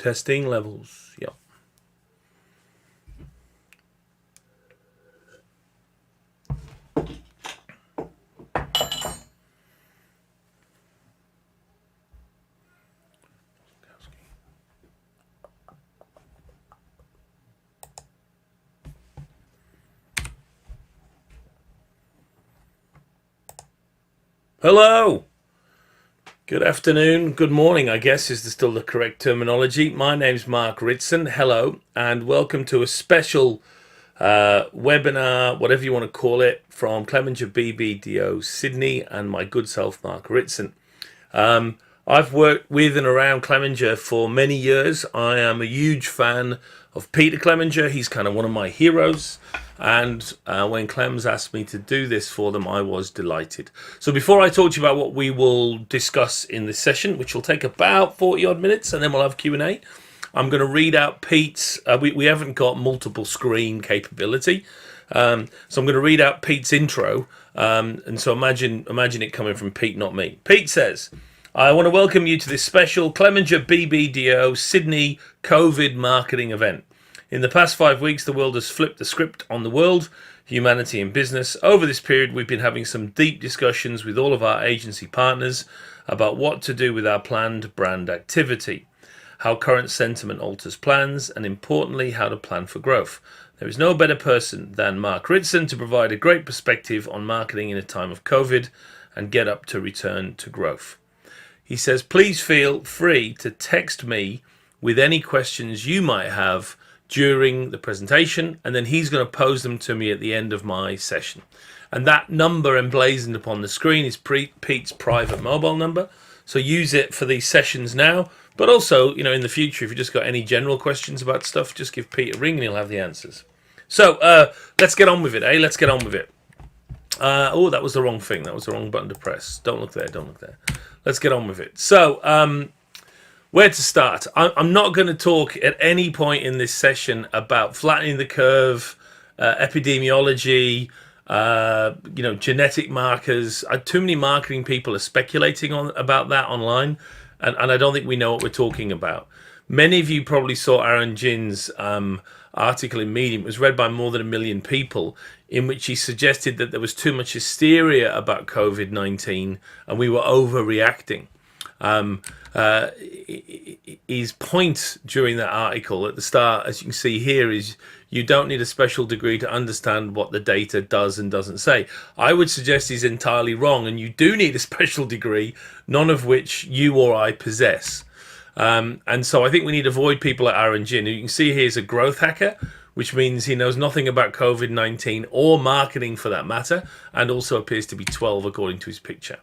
Testing levels. Yep. Hello. Good afternoon, good morning, I guess is still the correct terminology. My name's Mark Ritson. Hello, and welcome to a special webinar, whatever you want to call it, from Clemenger BBDO Sydney and my good self, Mark Ritson. I've worked with and around Clemenger for many years. I am a huge fan of Peter Clemenger. He's kind of one of my heroes. And when Clems asked me to do this for them, I was delighted. So before I talk to you about what we will discuss in this session, which will take about 40 odd minutes, and then we'll have Q&A, I'm going to read out Pete's, we haven't got multiple screen capability. So I'm going to read out Pete's intro. And so imagine it coming from Pete, not me. Pete says, I want to welcome you to this special Clemenger BBDO Sydney COVID marketing event. In the past 5 weeks, the world has flipped the script on the world, humanity and business. Over this period, we've been having some deep discussions with all of our agency partners about what to do with our planned brand activity, how current sentiment alters plans, and importantly, how to plan for growth. There is no better person than Mark Ritson to provide a great perspective on marketing in a time of COVID and get up to return to growth. He says, please feel free to text me with any questions you might have during the presentation, and then he's going to pose them to me at the end of my session. And that number emblazoned upon the screen is Pete's private mobile number. So use it for these sessions now, but also, in the future, if you just got any general questions about stuff, just give Pete a ring and he'll have the answers. So let's get on with it, eh? Let's get on with it. Oh, that was the wrong thing. That was the wrong button to press. Don't look there, don't look there. Let's get on with it. So, where to start? I'm not going to talk at any point in this session about flattening the curve, epidemiology, genetic markers. Too many marketing people are speculating about that online, and I don't think we know what we're talking about. Many of you probably saw Aaron Jin's article in Medium. It was read by more than 1 million people, in which he suggested that there was too much hysteria about COVID-19 and we were overreacting. His point during that article at the start, as you can see here, is you don't need a special degree to understand what the data does and doesn't say. I would suggest he's entirely wrong, and you do need a special degree, none of which you or I possess. And so I think we need to avoid people like Aaron Jin, who you can see here is a growth hacker, which means he knows nothing about COVID-19 or marketing for that matter, and also appears to be 12 according to his picture.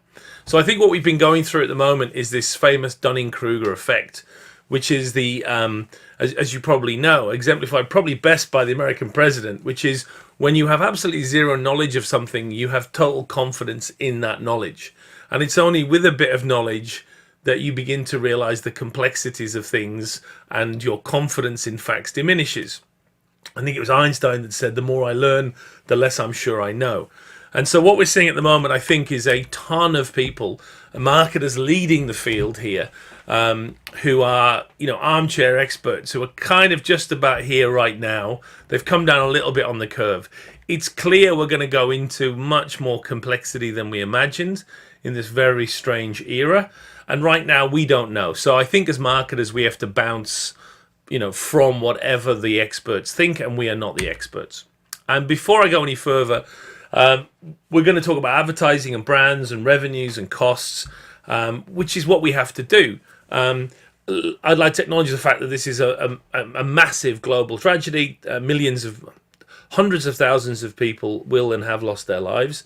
So I think what we've been going through at the moment is this famous Dunning-Kruger effect, which is the, as you probably know, exemplified probably best by the American president, which is when you have absolutely zero knowledge of something, you have total confidence in that knowledge. And it's only with a bit of knowledge that you begin to realize the complexities of things and your confidence in facts diminishes. I think it was Einstein that said, the more I learn, the less I'm sure I know. And so what we're seeing at the moment, I think, is a ton of people, marketers leading the field here, who are, armchair experts, who are kind of just about here right now. They've come down a little bit on the curve. It's clear we're going to go into much more complexity than we imagined in this very strange era. And right now, we don't know. So I think as marketers, we have to bounce from whatever the experts think, and we are not the experts. And before I go any further, we're going to talk about advertising and brands and revenues and costs, which is what we have to do. I'd like to acknowledge the fact that this is a massive global tragedy. Hundreds of thousands of people will and have lost their lives.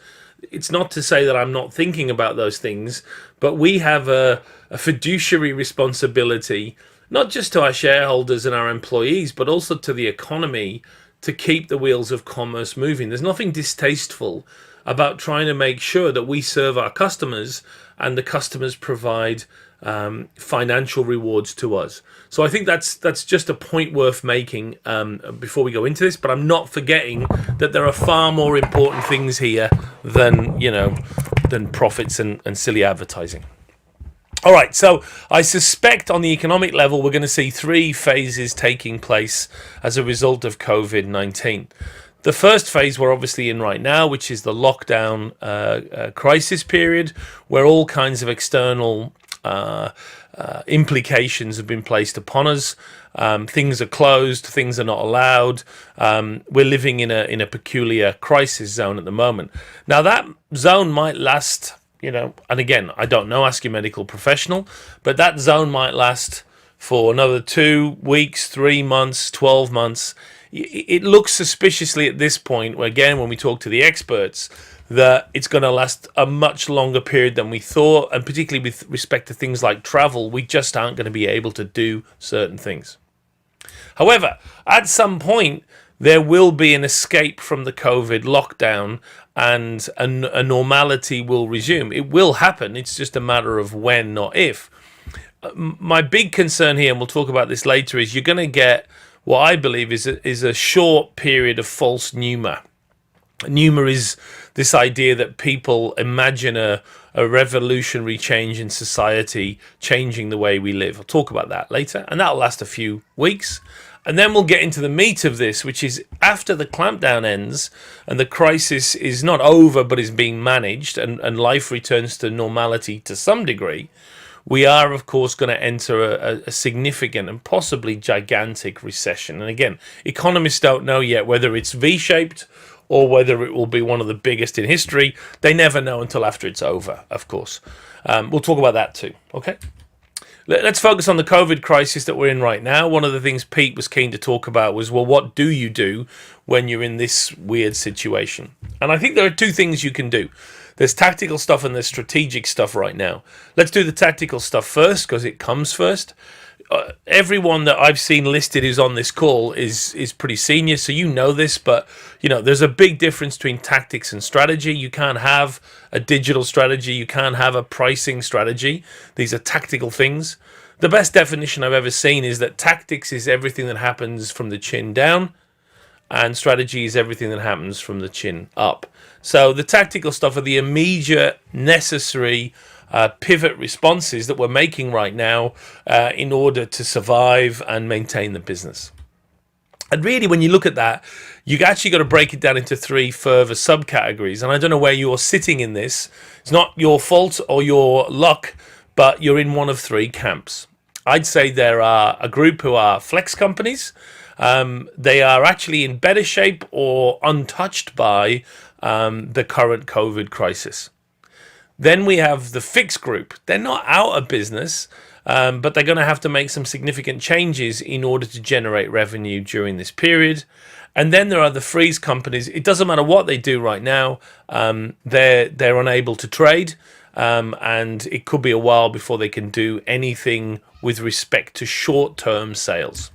It's not to say that I'm not thinking about those things, but we have a fiduciary responsibility, not just to our shareholders and our employees, but also to the economy, to keep the wheels of commerce moving. There's nothing distasteful about trying to make sure that we serve our customers and the customers provide financial rewards to us. So I think that's just a point worth making before we go into this, but I'm not forgetting that there are far more important things here than profits and silly advertising. All right, so I suspect on the economic level, we're going to see three phases taking place as a result of COVID-19. The first phase we're obviously in right now, which is the lockdown crisis period, where all kinds of external implications have been placed upon us. Things are closed, things are not allowed. We're living in a peculiar crisis zone at the moment. Now that zone might last, and again, I don't know, ask your medical professional, but that zone might last for another 2 weeks, 3 months, 12 months. It looks suspiciously at this point, again, when we talk to the experts, that it's going to last a much longer period than we thought, and particularly with respect to things like travel, we just aren't going to be able to do certain things. However, at some point, there will be an escape from the COVID lockdown and a normality will resume. It will happen. It's just a matter of when, not if. My big concern here, and we'll talk about this later, is you're going to get what I believe is a short period of false pneuma. Pneuma is this idea that people imagine a revolutionary change in society, changing the way we live. I'll talk about that later, and that'll last a few weeks. And then we'll get into the meat of this, which is after the clampdown ends and the crisis is not over but is being managed and life returns to normality to some degree, we are, of course, going to enter a significant and possibly gigantic recession. And again, economists don't know yet whether it's V-shaped or whether it will be one of the biggest in history. They never know until after it's over, of course. We'll talk about that too, okay? Let's focus on the COVID crisis that we're in right now. One of the things Pete was keen to talk about was, well, what do you do when you're in this weird situation? And I think there are two things you can do. There's tactical stuff and there's strategic stuff right now. Let's do the tactical stuff first because it comes first. Everyone that I've seen listed who's on this call is pretty senior, so you know this, but there's a big difference between tactics and strategy. You can't have a digital strategy, you can't have a pricing strategy. These are tactical things. The best definition I've ever seen is that tactics is everything that happens from the chin down, and strategy is everything that happens from the chin up. So the tactical stuff are the immediate, necessary pivot responses that we're making right now in order to survive and maintain the business. And really, when you look at that, you actually got to break it down into three further subcategories. And I don't know where you're sitting in this. It's not your fault or your luck, but you're in one of three camps. I'd say there are a group who are flex companies. They are actually in better shape or untouched by the current COVID crisis. Then we have the fixed group. They're not out of business, but they're going to have to make some significant changes in order to generate revenue during this period. And then there are the freeze companies. It doesn't matter what they do right now. They're unable to trade, and it could be a while before they can do anything with respect to short-term sales.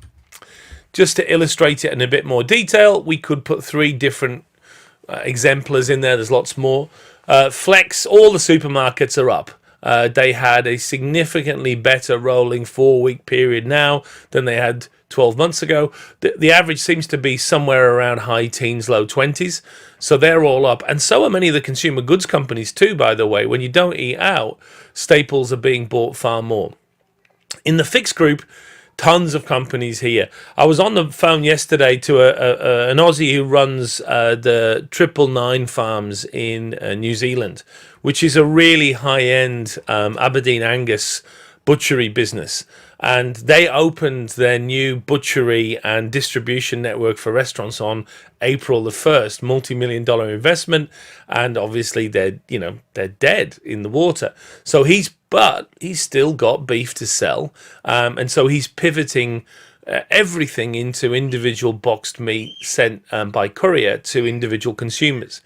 Just to illustrate it in a bit more detail, we could put three different exemplars in there. There's lots more. Flex, all the supermarkets are up. They had a significantly better rolling 4-week period now than they had 12 months ago. The average seems to be somewhere around high teens, low 20s. So they're all up. And so are many of the consumer goods companies too, by the way. When you don't eat out, staples are being bought far more. In the fixed group, tons of companies here. I was on the phone yesterday to an Aussie who runs the 999 farms in New Zealand, which is a really high-end Aberdeen Angus butchery business. And they opened their new butchery and distribution network for restaurants on April the 1st, multi-million-dollar investment, and obviously they're dead in the water. So he's still got beef to sell, and so he's pivoting everything into individual boxed meat sent by courier to individual consumers.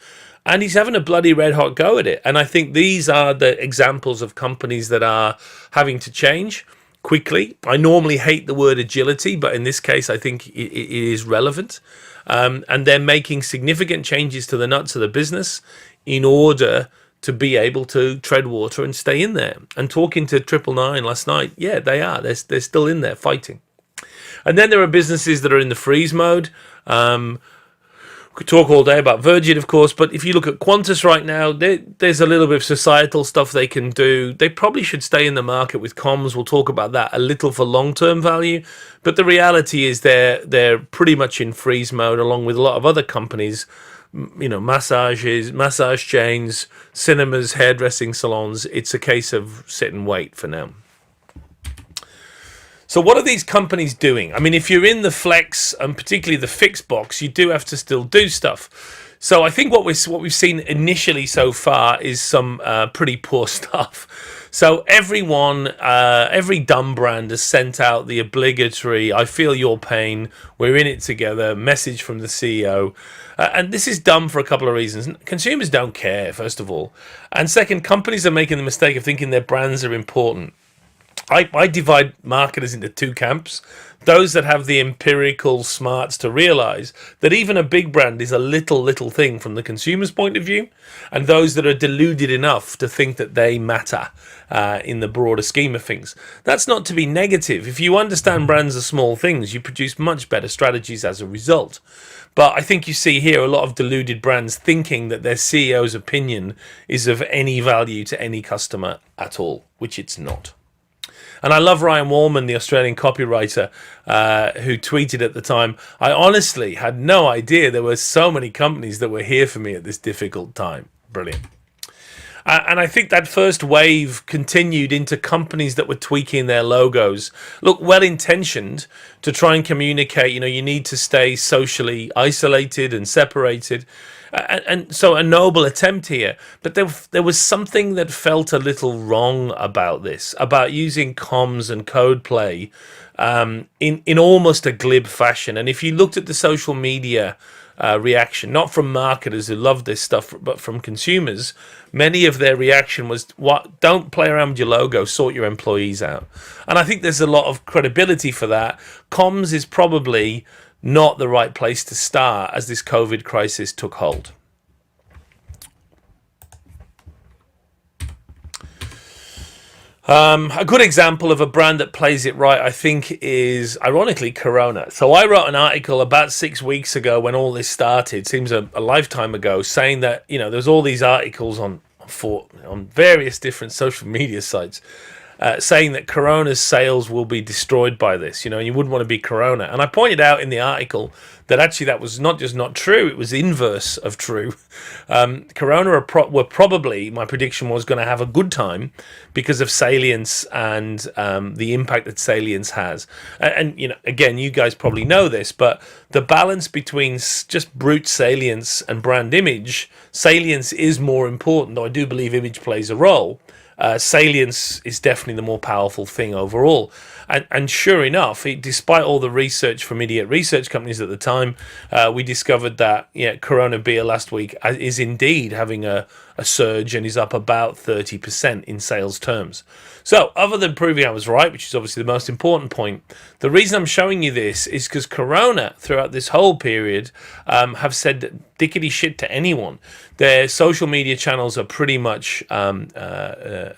And he's having a bloody red hot go at it. And I think these are the examples of companies that are having to change quickly. I normally hate the word agility, but in this case, I think it is relevant. And they're making significant changes to the nuts of the business in order to be able to tread water and stay in there. And talking to 999 last night, yeah, they are. They're still in there fighting. And then there are businesses that are in the freeze mode. We've Could talk all day about Virgin, of course, but if you look at Qantas right now, there's a little bit of societal stuff they can do. They probably should stay in the market with comms. We'll talk about that a little for long-term value, but the reality is they're pretty much in freeze mode, along with a lot of other companies. Massage chains, cinemas, hairdressing salons. It's a case of sit and wait for now. So what are these companies doing? I mean, if you're in the flex and particularly the fixed box, you do have to still do stuff. So I think what we've seen initially so far is some pretty poor stuff. So every dumb brand has sent out the obligatory "I feel your pain, we're in it together" message from the CEO. And this is dumb for a couple of reasons. Consumers don't care, first of all. And second, companies are making the mistake of thinking their brands are important. I divide marketers into two camps. Those that have the empirical smarts to realize that even a big brand is a little thing from the consumer's point of view, and those that are deluded enough to think that they matter in the broader scheme of things. That's not to be negative. If you understand brands are small things, you produce much better strategies as a result. But I think you see here a lot of deluded brands thinking that their CEO's opinion is of any value to any customer at all, which it's not. And I love Ryan Wallman, the Australian copywriter, who tweeted at the time, "I honestly had no idea there were so many companies that were here for me at this difficult time." Brilliant. And I think that first wave continued into companies that were tweaking their logos. Look, well-intentioned to try and communicate, you need to stay socially isolated and separated. And so a noble attempt here, but there was something that felt a little wrong about this, about using comms and code play in almost a glib fashion. And if you looked at the social media reaction, not from marketers who love this stuff, but from consumers, many of their reaction was, "What? Don't play around with your logo, sort your employees out." And I think there's a lot of credibility for that. Comms is probably not the right place to start as this COVID crisis took hold. A good example of a brand that plays it right, I think, is ironically Corona. So I wrote an article about 6 weeks ago when all this started, seems a lifetime ago, saying that there's all these articles on various different social media sites saying that Corona's sales will be destroyed by this, and you wouldn't want to be Corona. And I pointed out in the article that actually that was not just not true, it was inverse of true. Corona were probably, my prediction was, going to have a good time because of salience and the impact that salience has. And again, you guys probably know this, but the balance between just brute salience and brand image, salience is more important, though I do believe image plays a role. Salience is definitely the more powerful thing overall. And sure enough, despite all the research from idiot research companies at the time, we discovered that Corona beer last week is indeed having a surge and is up about 30% in sales terms. So other than proving I was right, which is obviously the most important point, the reason I'm showing you this is because Corona throughout this whole period have said dickety shit to anyone. Their social media channels are pretty much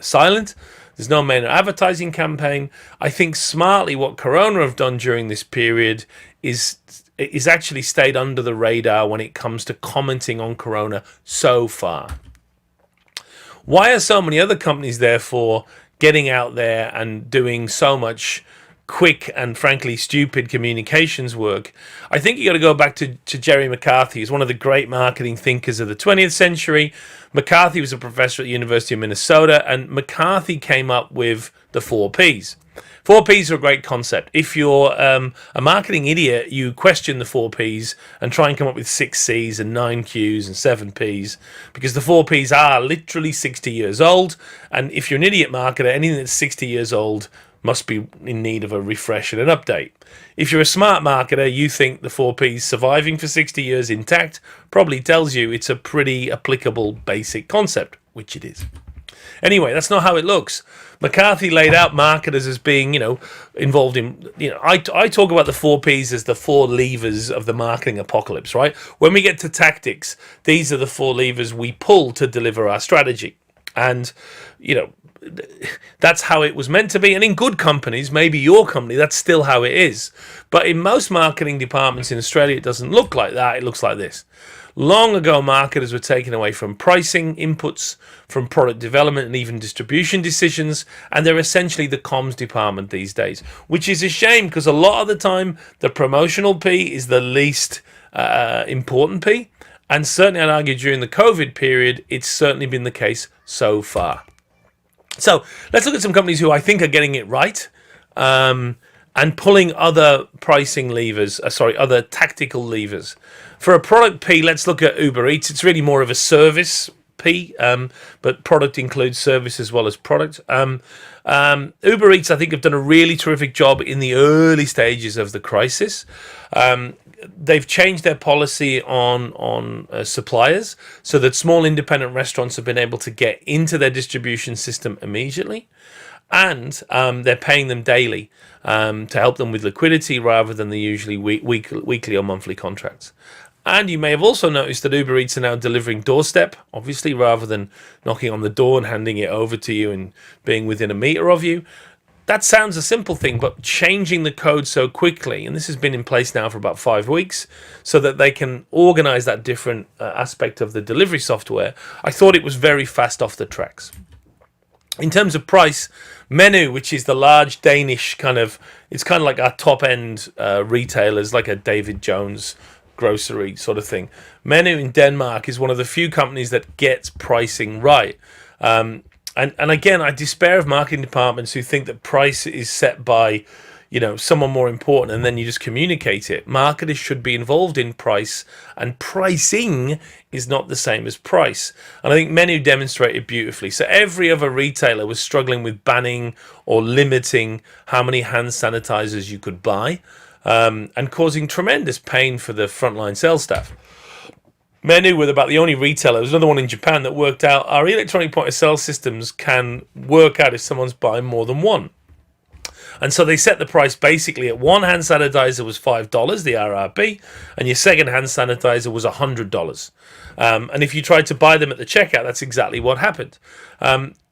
silent. There's no main advertising campaign. I think smartly what Corona have done during this period is actually stayed under the radar when it comes to commenting on Corona so far. Why are so many other companies, therefore, getting out there and doing so much quick and frankly stupid communications work? I think you got to go back to Jerry McCarthy. He's one of the great marketing thinkers of the 20th century. McCarthy was a professor at the University of Minnesota, and McCarthy came up with the 4 Ps. 4 Ps are a great concept. If you're a marketing idiot, you question the 4 Ps and try and come up with 6 Cs and 9 Qs and 7 Ps, because the 4 Ps are literally 60 years old. And if you're an idiot marketer, anything that's 60 years old must be in need of a refresh and an update. If you're a smart marketer, you think the 4 Ps surviving for 60 years intact probably tells you it's a pretty applicable basic concept, which it is. Anyway, that's not how it looks. McCarthy laid out marketers as being, involved in, I talk about the 4 Ps as the 4 levers of the marketing apocalypse, right? When we get to tactics, these are the 4 levers we pull to deliver our strategy. And, that's how it was meant to be. And in good companies, maybe your company, that's still how it is. But in most marketing departments in Australia, it doesn't look like that. It looks like this. Long ago, marketers were taken away from pricing inputs, from product development, and even distribution decisions, and they're essentially the comms department these days, which is a shame because a lot of the time the promotional P is the least important P, and certainly I'd argue during the COVID period, it's certainly been the case so far. So let's look at some companies who I think are getting it right. And pulling other pricing levers, other tactical levers. For a product P, let's look at Uber Eats. It's really more of a service P, but product includes service as well as product. Uber Eats, I think, have done a really terrific job in the early stages of the crisis. They've changed their policy on suppliers so that small independent restaurants have been able to get into their distribution system immediately. And they're paying them daily to help them with liquidity rather than the usually weekly or monthly contracts. And you may have also noticed that Uber Eats are now delivering doorstep, obviously, rather than knocking on the door and handing it over to you and being within a meter of you. That sounds a simple thing, but changing the code so quickly, and this has been in place now for about 5 weeks, so that they can organize that different aspect of the delivery software, I thought it was very fast off the tracks. In terms of price, Menu, which is the large Danish it's kind of like our top-end retailers, like a David Jones grocery sort of thing. Menu in Denmark is one of the few companies that gets pricing right. And again, I despair of marketing departments who think that price is set by someone more important and then you just communicate it. Marketers should be involved in price, and pricing is not the same as price. And I think Menu demonstrated beautifully. So every other retailer was struggling with banning or limiting how many hand sanitizers you could buy, and causing tremendous pain for the frontline sales staff. Menu were about the only retailer. There's another one in Japan that worked out our electronic point of sale systems can work out if someone's buying more than one. And so they set the price basically at one hand sanitizer was $5, the RRP, and your second hand sanitizer was $100. And if you tried to buy them at the checkout, that's exactly what happened.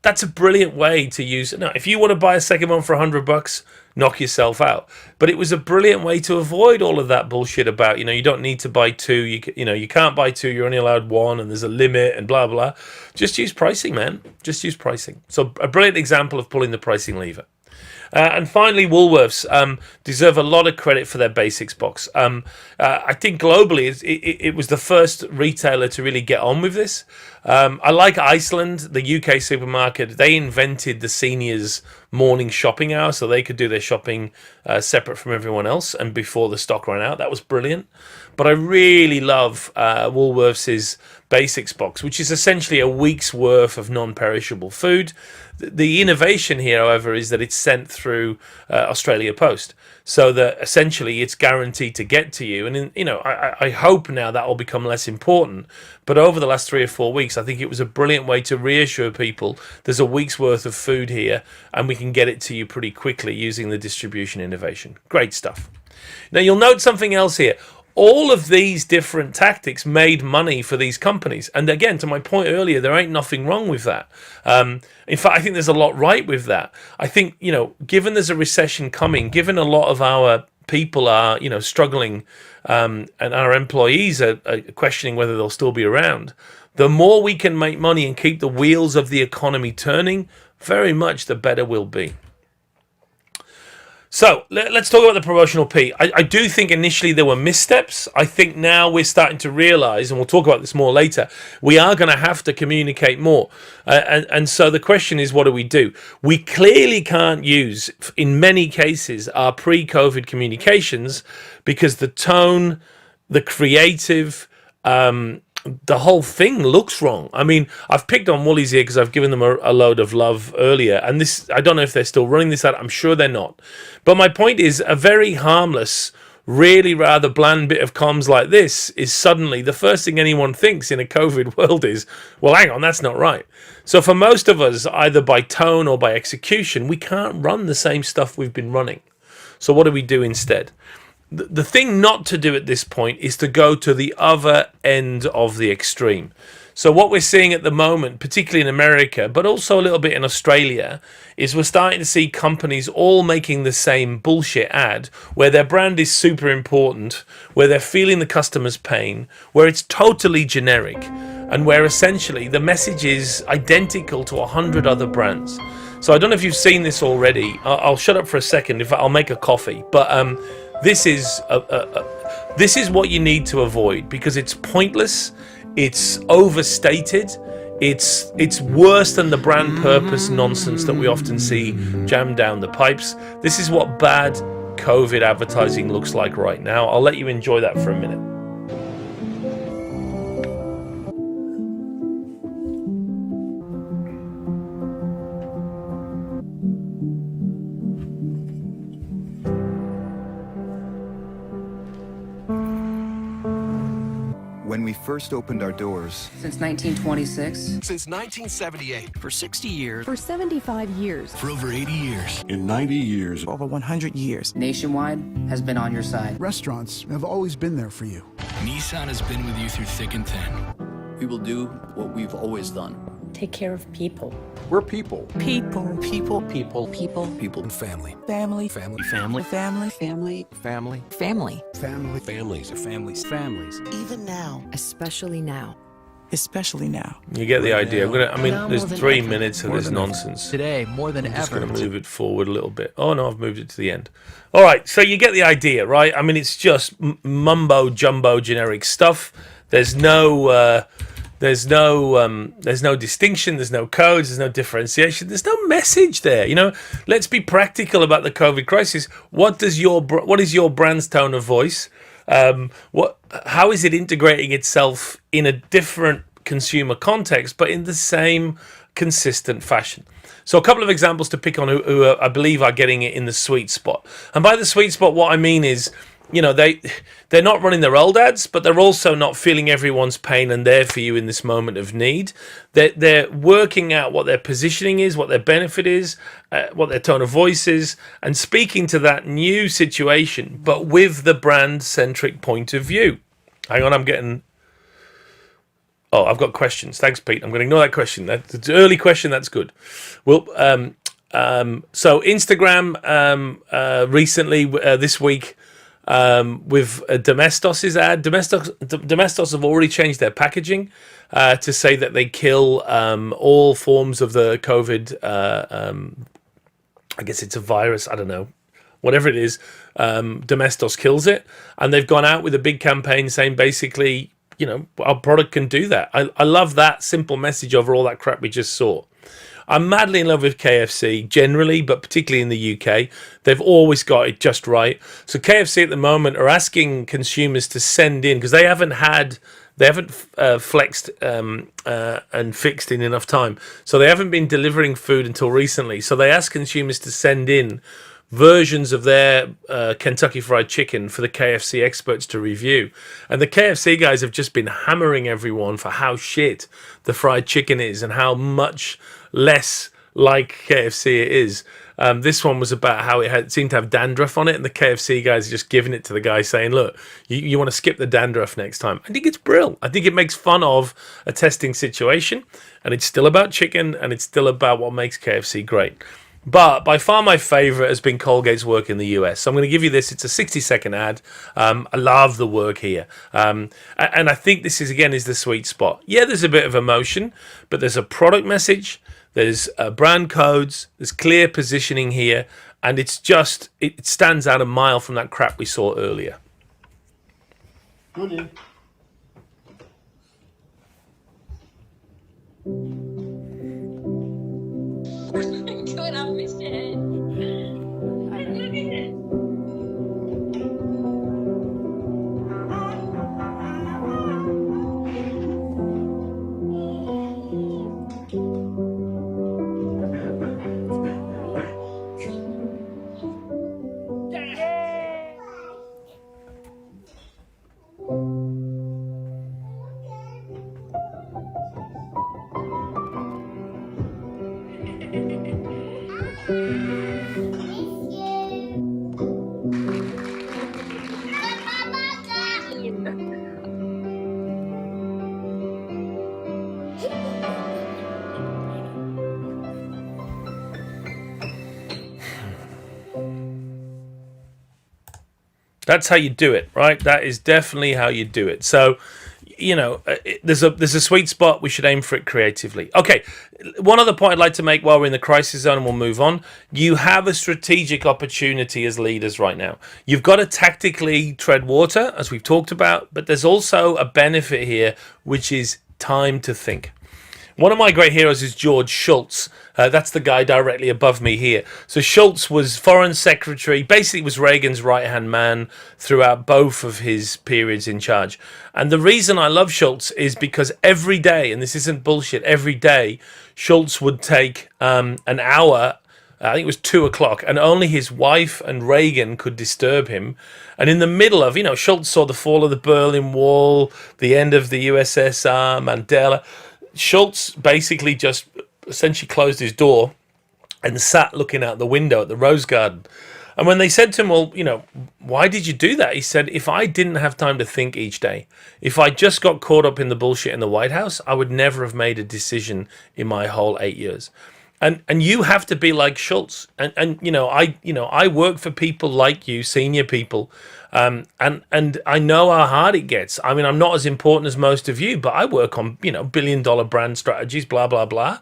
That's a brilliant way to use. Now, if you want to buy a second one for $100, knock yourself out. But it was a brilliant way to avoid all of that bullshit about, you don't need to buy two. You can't buy two. You're only allowed one, and there's a limit, and blah blah. Just use pricing, man. Just use pricing. So a brilliant example of pulling the pricing lever. And finally, Woolworths deserve a lot of credit for their basics box. I think globally, it was the first retailer to really get on with this. I like Iceland, the UK supermarket. They invented the seniors' morning shopping hour so they could do their shopping separate from everyone else and before the stock ran out. That was brilliant. But I really love Woolworths' basics box, which is essentially a week's worth of non-perishable food. The innovation here, however, is that it's sent through Australia Post, so that essentially it's guaranteed to get to you. And I hope now that will become less important. But over the last 3 or 4 weeks, I think it was a brilliant way to reassure people there's a week's worth of food here, and we can get it to you pretty quickly using the distribution innovation. Great stuff. Now you'll note something else here. All of these different tactics made money for these companies. And again, to my point earlier, there ain't nothing wrong with that. In fact, I think there's a lot right with that. I think, given there's a recession coming, given a lot of our people are, struggling, and our employees are questioning whether they'll still be around, the more we can make money and keep the wheels of the economy turning, very much the better we'll be. So let's talk about the promotional P. I do think initially there were missteps. I think now we're starting to realize, and we'll talk about this more later, we are going to have to communicate more. And so the question is, what do we do? We clearly can't use, in many cases, our pre-COVID communications because the tone, the creative, the whole thing looks wrong. I mean, I've picked on Woolies here because I've given them a load of love earlier. And this, I don't know if they're still running this out. I'm sure they're not. But my point is, a very harmless, really rather bland bit of comms like this is suddenly the first thing anyone thinks in a COVID world is, well, hang on, that's not right. So for most of us, either by tone or by execution, we can't run the same stuff we've been running. So what do we do instead? The thing not to do at this point is to go to the other end of the extreme. So what we're seeing at the moment, particularly in America, but also a little bit in Australia, is we're starting to see companies all making the same bullshit ad where their brand is super important, where they're feeling the customer's pain, where it's totally generic, and where essentially the message is identical to 100 other brands. So I don't know if you've seen this already. I'll shut up for a second. If I'll make a coffee, but this is this is what you need to avoid because it's pointless. It's overstated. It's worse than the brand purpose nonsense that we often see jammed down the pipes. This is what bad COVID advertising looks like right now. I'll let you enjoy that for a minute. When we first opened our doors. Since 1926. Since 1978. For 60 years. For 75 years. For over 80 years. In 90 years. Over 100 years. Nationwide has been on your side. Restaurants have always been there for you. Nissan has been with you through thick and thin. We will do what we've always done. Take care of people. We're people. People. People. People. People. People and Family. Family. Family. Family. Family. Family. Family. Family. Family. Families. Families. Families. Even now. Especially now. Especially now. You get the idea. There's 3 minutes of this nonsense. Today, more than I'm just ever. going to move it forward a little bit. Oh no, I've moved it to the end. All right, so you get the idea, right? I mean, it's just mumbo jumbo generic stuff. There's no distinction. There's no codes. There's no differentiation. There's no message there. You know, let's be practical about the COVID crisis. What is your brand's tone of voice? How is it integrating itself in a different consumer context, but in the same consistent fashion? So a couple of examples to pick on who I believe are getting it in the sweet spot. And by the sweet spot, what I mean is, you know, they're not running their old ads, but they're also not feeling everyone's pain and there for you in this moment of need. They're working out what their positioning is, what their benefit is, what their tone of voice is, and speaking to that new situation, but with the brand-centric point of view. Hang on, I've got questions. Thanks, Pete. I'm going to ignore that question. That's an early question. That's good. Well, so Instagram recently, this week, with Domestos' ad. Domestos have already changed their packaging to say that they kill all forms of the COVID. I guess it's a virus. I don't know. Whatever it is, Domestos kills it. And they've gone out with a big campaign saying basically, you know, our product can do that. I love that simple message over all that crap we just saw. I'm madly in love with KFC generally, but particularly in the UK. They've always got it just right. So KFC at the moment are asking consumers to send in, because they haven't flexed and fixed in enough time. So they haven't been delivering food until recently. So they ask consumers to send in versions of their Kentucky Fried Chicken for the KFC experts to review. And the KFC guys have just been hammering everyone for how shit the fried chicken is and how much less like KFC it is. This one was about how it seemed to have dandruff on it, and the KFC guys are just giving it to the guy saying, look, you want to skip the dandruff next time. I think it's brilliant. I think it makes fun of a testing situation, and it's still about chicken, and it's still about what makes KFC great. But by far my favorite has been Colgate's work in the US. So I'm going to give you this. It's a 60-second ad. I love the work here. And I think this is the sweet spot. Yeah, there's a bit of emotion, but there's a product message. There's brand codes. There's clear positioning here. And it stands out a mile from that crap we saw earlier. Good. Good, I missed it. Look at it. That's how you do it, right? That is definitely how you do it. So, there's a sweet spot. We should aim for it creatively. Okay, one other point I'd like to make while we're in the crisis zone, and we'll move on. You have a strategic opportunity as leaders right now. You've got to tactically tread water, as we've talked about, but there's also a benefit here, which is time to think. One of my great heroes is George Shultz. That's the guy directly above me here. So Shultz was foreign secretary, basically was Reagan's right-hand man throughout both of his periods in charge. And the reason I love Shultz is because every day, and this isn't bullshit, every day Shultz would take an hour, I think it was 2:00, and only his wife and Reagan could disturb him. And in the middle of, Shultz saw the fall of the Berlin Wall, the end of the USSR, Mandela. Shultz basically just essentially closed his door and sat looking out the window at the Rose Garden. And when they said to him, well, why did you do that? He said, if I didn't have time to think each day, if I just got caught up in the bullshit in the White House, I would never have made a decision in my whole 8 years. And you have to be like Shultz. And I work for people like you, senior people, and I know how hard it gets. I mean, I'm not as important as most of you, but I work on billion-dollar brand strategies, blah blah blah.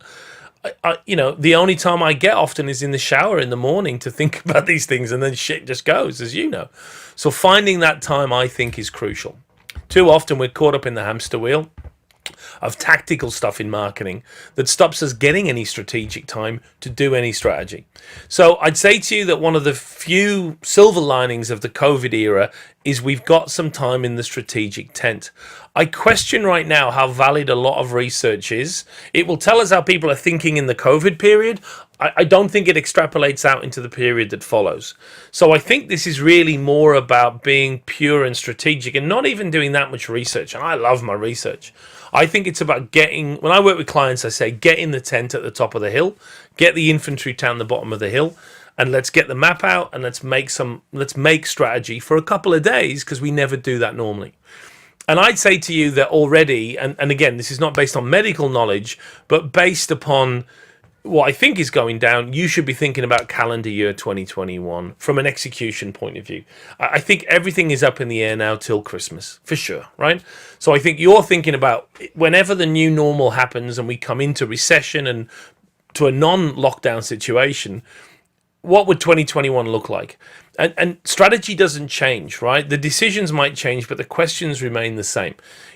The only time I get often is in the shower in the morning to think about these things, and then shit just goes, as you know. So finding that time, I think, is crucial. Too often we're caught up in the hamster wheel of tactical stuff in marketing that stops us getting any strategic time to do any strategy. So I'd say to you that one of the few silver linings of the COVID era is we've got some time in the strategic tent. I question right now how valid a lot of research is. It will tell us how people are thinking in the COVID period. I don't think it extrapolates out into the period that follows. So I think this is really more about being pure and strategic and not even doing that much research. And I love my research. I think it's about when I work with clients, I say, get in the tent at the top of the hill, get the infantry down the bottom of the hill, and let's get the map out and let's make strategy for a couple of days, because we never do that normally. And I'd say to you that already, and again, this is not based on medical knowledge, but based upon what I think is going down, you should be thinking about calendar year 2021 from an execution point of view. I think everything is up in the air now till Christmas, for sure, right? So I think you're thinking about whenever the new normal happens and we come into recession and to a non-lockdown situation, what would 2021 look like? And strategy doesn't change, right? The decisions might change, but the questions remain the same.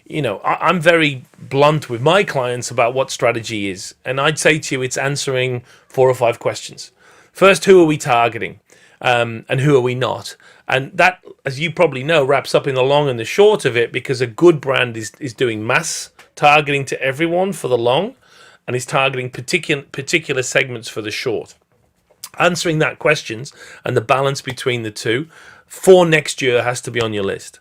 I'm very blunt with my clients about what strategy is. And I'd say to you, it's answering 4 or 5 questions. First, who are we targeting? And who are we not? And that, as you probably know, wraps up in the long and the short of it, because a good brand is doing mass targeting to everyone for the long, and is targeting particular segments for the short. Answering that questions and the balance between the two for next year has to be on your list.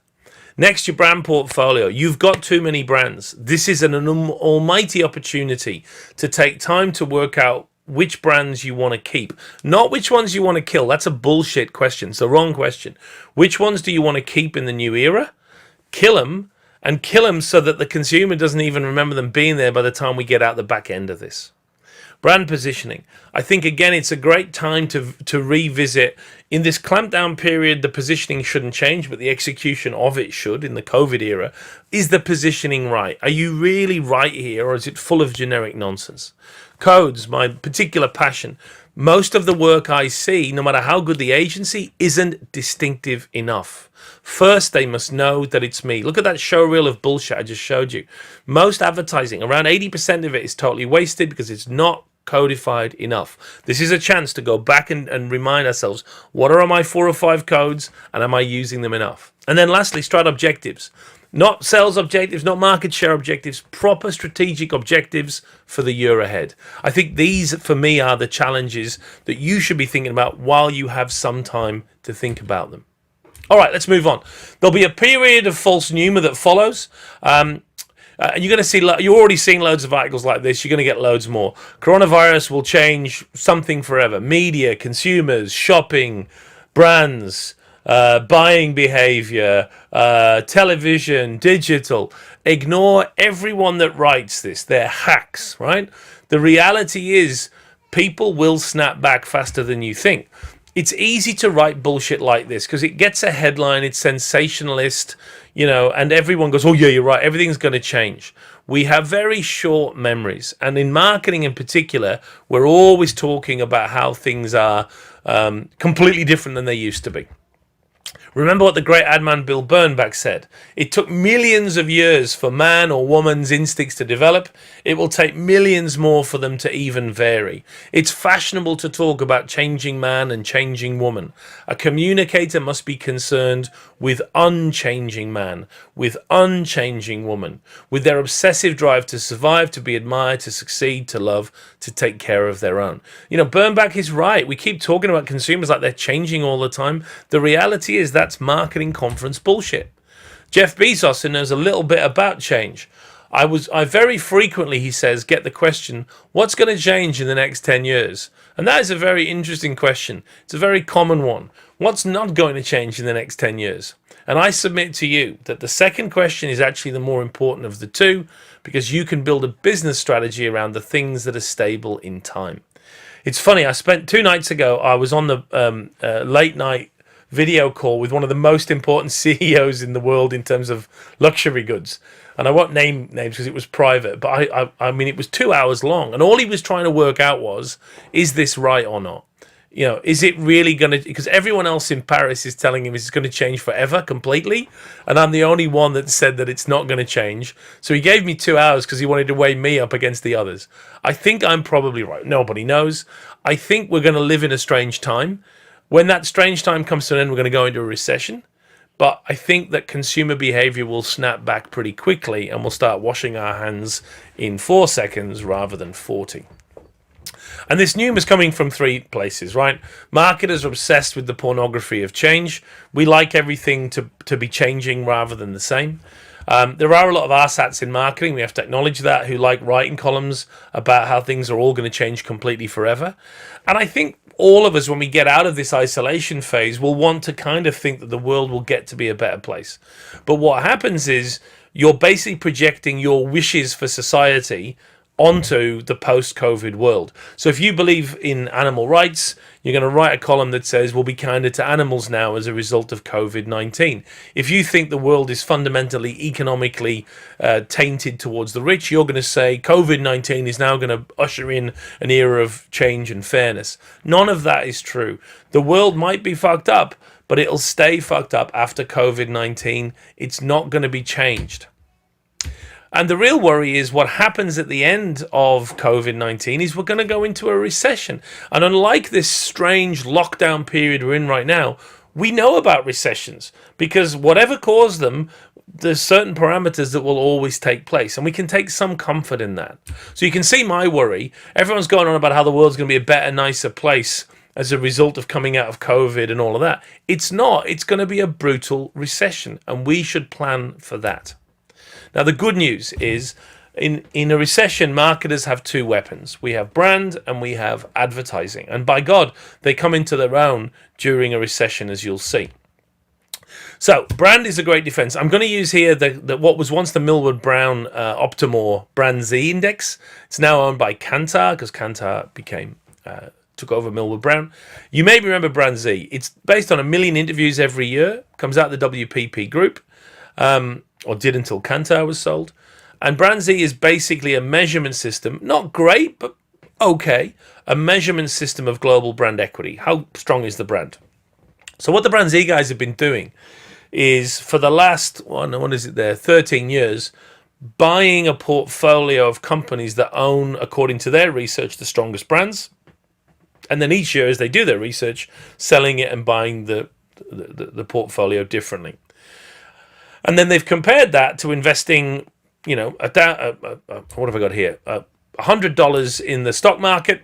Next, your brand portfolio. You've got too many brands. This is an almighty opportunity to take time to work out which brands you want to keep, not which ones you want to kill. That's a bullshit question. It's the wrong question. Which ones do you want to keep in the new era? Kill them, and kill them so that the consumer doesn't even remember them being there by the time we get out the back end of this. Brand positioning. I think, again, it's a great time to revisit. In this clampdown period, the positioning shouldn't change, but the execution of it should in the COVID era. Is the positioning right? Are you really right here, or is it full of generic nonsense? Codes, my particular passion. Most of the work I see, no matter how good the agency, isn't distinctive enough. First, they must know that it's me. Look at that show reel of bullshit I just showed you. Most advertising, around 80% of it, is totally wasted because it's not codified enough. This is a chance to go back and remind ourselves, what are my 4 or 5 codes, and am I using them enough? And then lastly, strat objectives. Not sales objectives, not market share objectives, proper strategic objectives for the year ahead. I think these, for me, are the challenges that you should be thinking about while you have some time to think about them. All right, let's move on. There'll be a period of false pneuma that follows. And you're going to see, you're already seeing loads of articles like this. You're going to get loads more. Coronavirus will change something forever. Media, consumers, shopping, brands, buying behavior, television, digital. Ignore everyone that writes this. They're hacks, right? The reality is people will snap back faster than you think. it's easy to write bullshit like this because it gets a headline, it's sensationalist, and everyone goes, oh yeah, you're right, everything's going to change. We have very short memories, and in marketing in particular, we're always talking about how things are completely different than they used to be. Remember what the great ad man Bill Bernbach said. It took millions of years for man or woman's instincts to develop. It will take millions more for them to even vary. It's fashionable to talk about changing man and changing woman. A communicator must be concerned with unchanging man, with unchanging woman, with their obsessive drive to survive, to be admired, to succeed, to love, to take care of their own. Bernbach is right. We keep talking about consumers like they're changing all the time. The reality is that's marketing conference bullshit. Jeff Bezos knows a little bit about change. I very frequently, he says, get the question, what's going to change in the next 10 years? And that is a very interesting question. It's a very common one. What's not going to change in the next 10 years? And I submit to you that the second question is actually the more important of the two, because you can build a business strategy around the things that are stable in time. It's funny, I spent 2 nights ago, I was on the late night video call with one of the most important CEOs in the world in terms of luxury goods. And I won't name names because it was private, but I mean, it was 2 hours long. And all he was trying to work out was, is this right or not? Is it really going to, because everyone else in Paris is telling him it's going to change forever, completely. And I'm the only one that said that it's not going to change. So he gave me 2 hours because he wanted to weigh me up against the others. I think I'm probably right. Nobody knows. I think we're going to live in a strange time. When that strange time comes to an end, we're going to go into a recession. But I think that consumer behavior will snap back pretty quickly and we'll start washing our hands in 4 seconds rather than 40. And this news is coming from 3 places, right? Marketers are obsessed with the pornography of change. We like everything to be changing rather than the same. There are a lot of arsehats in marketing, we have to acknowledge that, who like writing columns about how things are all going to change completely forever. And I think all of us, when we get out of this isolation phase, will want to kind of think that the world will get to be a better place. But what happens is you're basically projecting your wishes for society onto the post-COVID world. So if you believe in animal rights, you're going to write a column that says we'll be kinder to animals now as a result of COVID-19. If you think the world is fundamentally economically tainted towards the rich, you're going to say COVID-19 is now going to usher in an era of change and fairness. None of that is true. The world might be fucked up, but it'll stay fucked up after COVID-19. It's not going to be changed. And the real worry is what happens at the end of COVID-19 is we're going to go into a recession. And unlike this strange lockdown period we're in right now, we know about recessions because whatever caused them, there's certain parameters that will always take place. And we can take some comfort in that. So you can see my worry. Everyone's going on about how the world's going to be a better, nicer place as a result of coming out of COVID and all of that. It's not. It's going to be a brutal recession. And we should plan for that. Now, the good news is in a recession, marketers have 2 weapons. We have brand and we have advertising. And by God, they come into their own during a recession, as you'll see. So brand is a great defense. I'm going to use here the what was once the Millward Brown Optimore Brand Z Index. It's now owned by Kantar because Kantar took over Millward Brown. You may remember Brand Z. It's based on 1 million interviews every year. Comes out of the WPP group. Or did until Kantar was sold. And Brand Z is basically a measurement system, not great, but okay, a measurement system of global brand equity. How strong is the brand? So what the Brand Z guys have been doing is for the last, 13 years, buying a portfolio of companies that own, according to their research, the strongest brands. And then each year, as they do their research, selling it and buying the portfolio differently. And then they've compared that to investing, what have I got here? $100 in the stock market,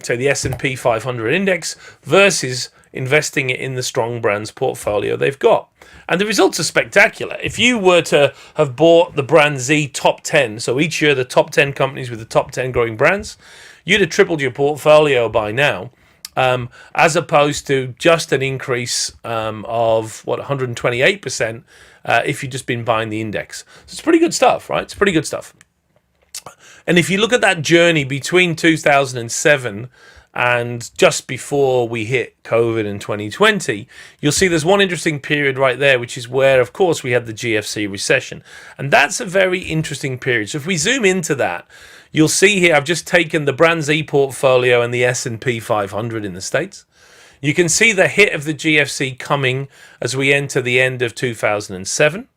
say the S&P 500 index, versus investing it in the strong brands portfolio they've got. And the results are spectacular. If you were to have bought the Brand Z top 10, so each year the top 10 companies with the top 10 growing brands, you'd have tripled your portfolio by now. As opposed to just an increase of 128% if you've just been buying the index. So it's pretty good stuff, right? It's pretty good stuff. And if you look at that journey between 2007 and just before we hit COVID in 2020, you'll see there's one interesting period right there, which is where, of course, we had the GFC recession. And that's a very interesting period. So if we zoom into that, you'll see here I've just taken the Brand Z portfolio and the S&P 500 in the States. You can see the hit of the GFC coming as we enter the end of 2007.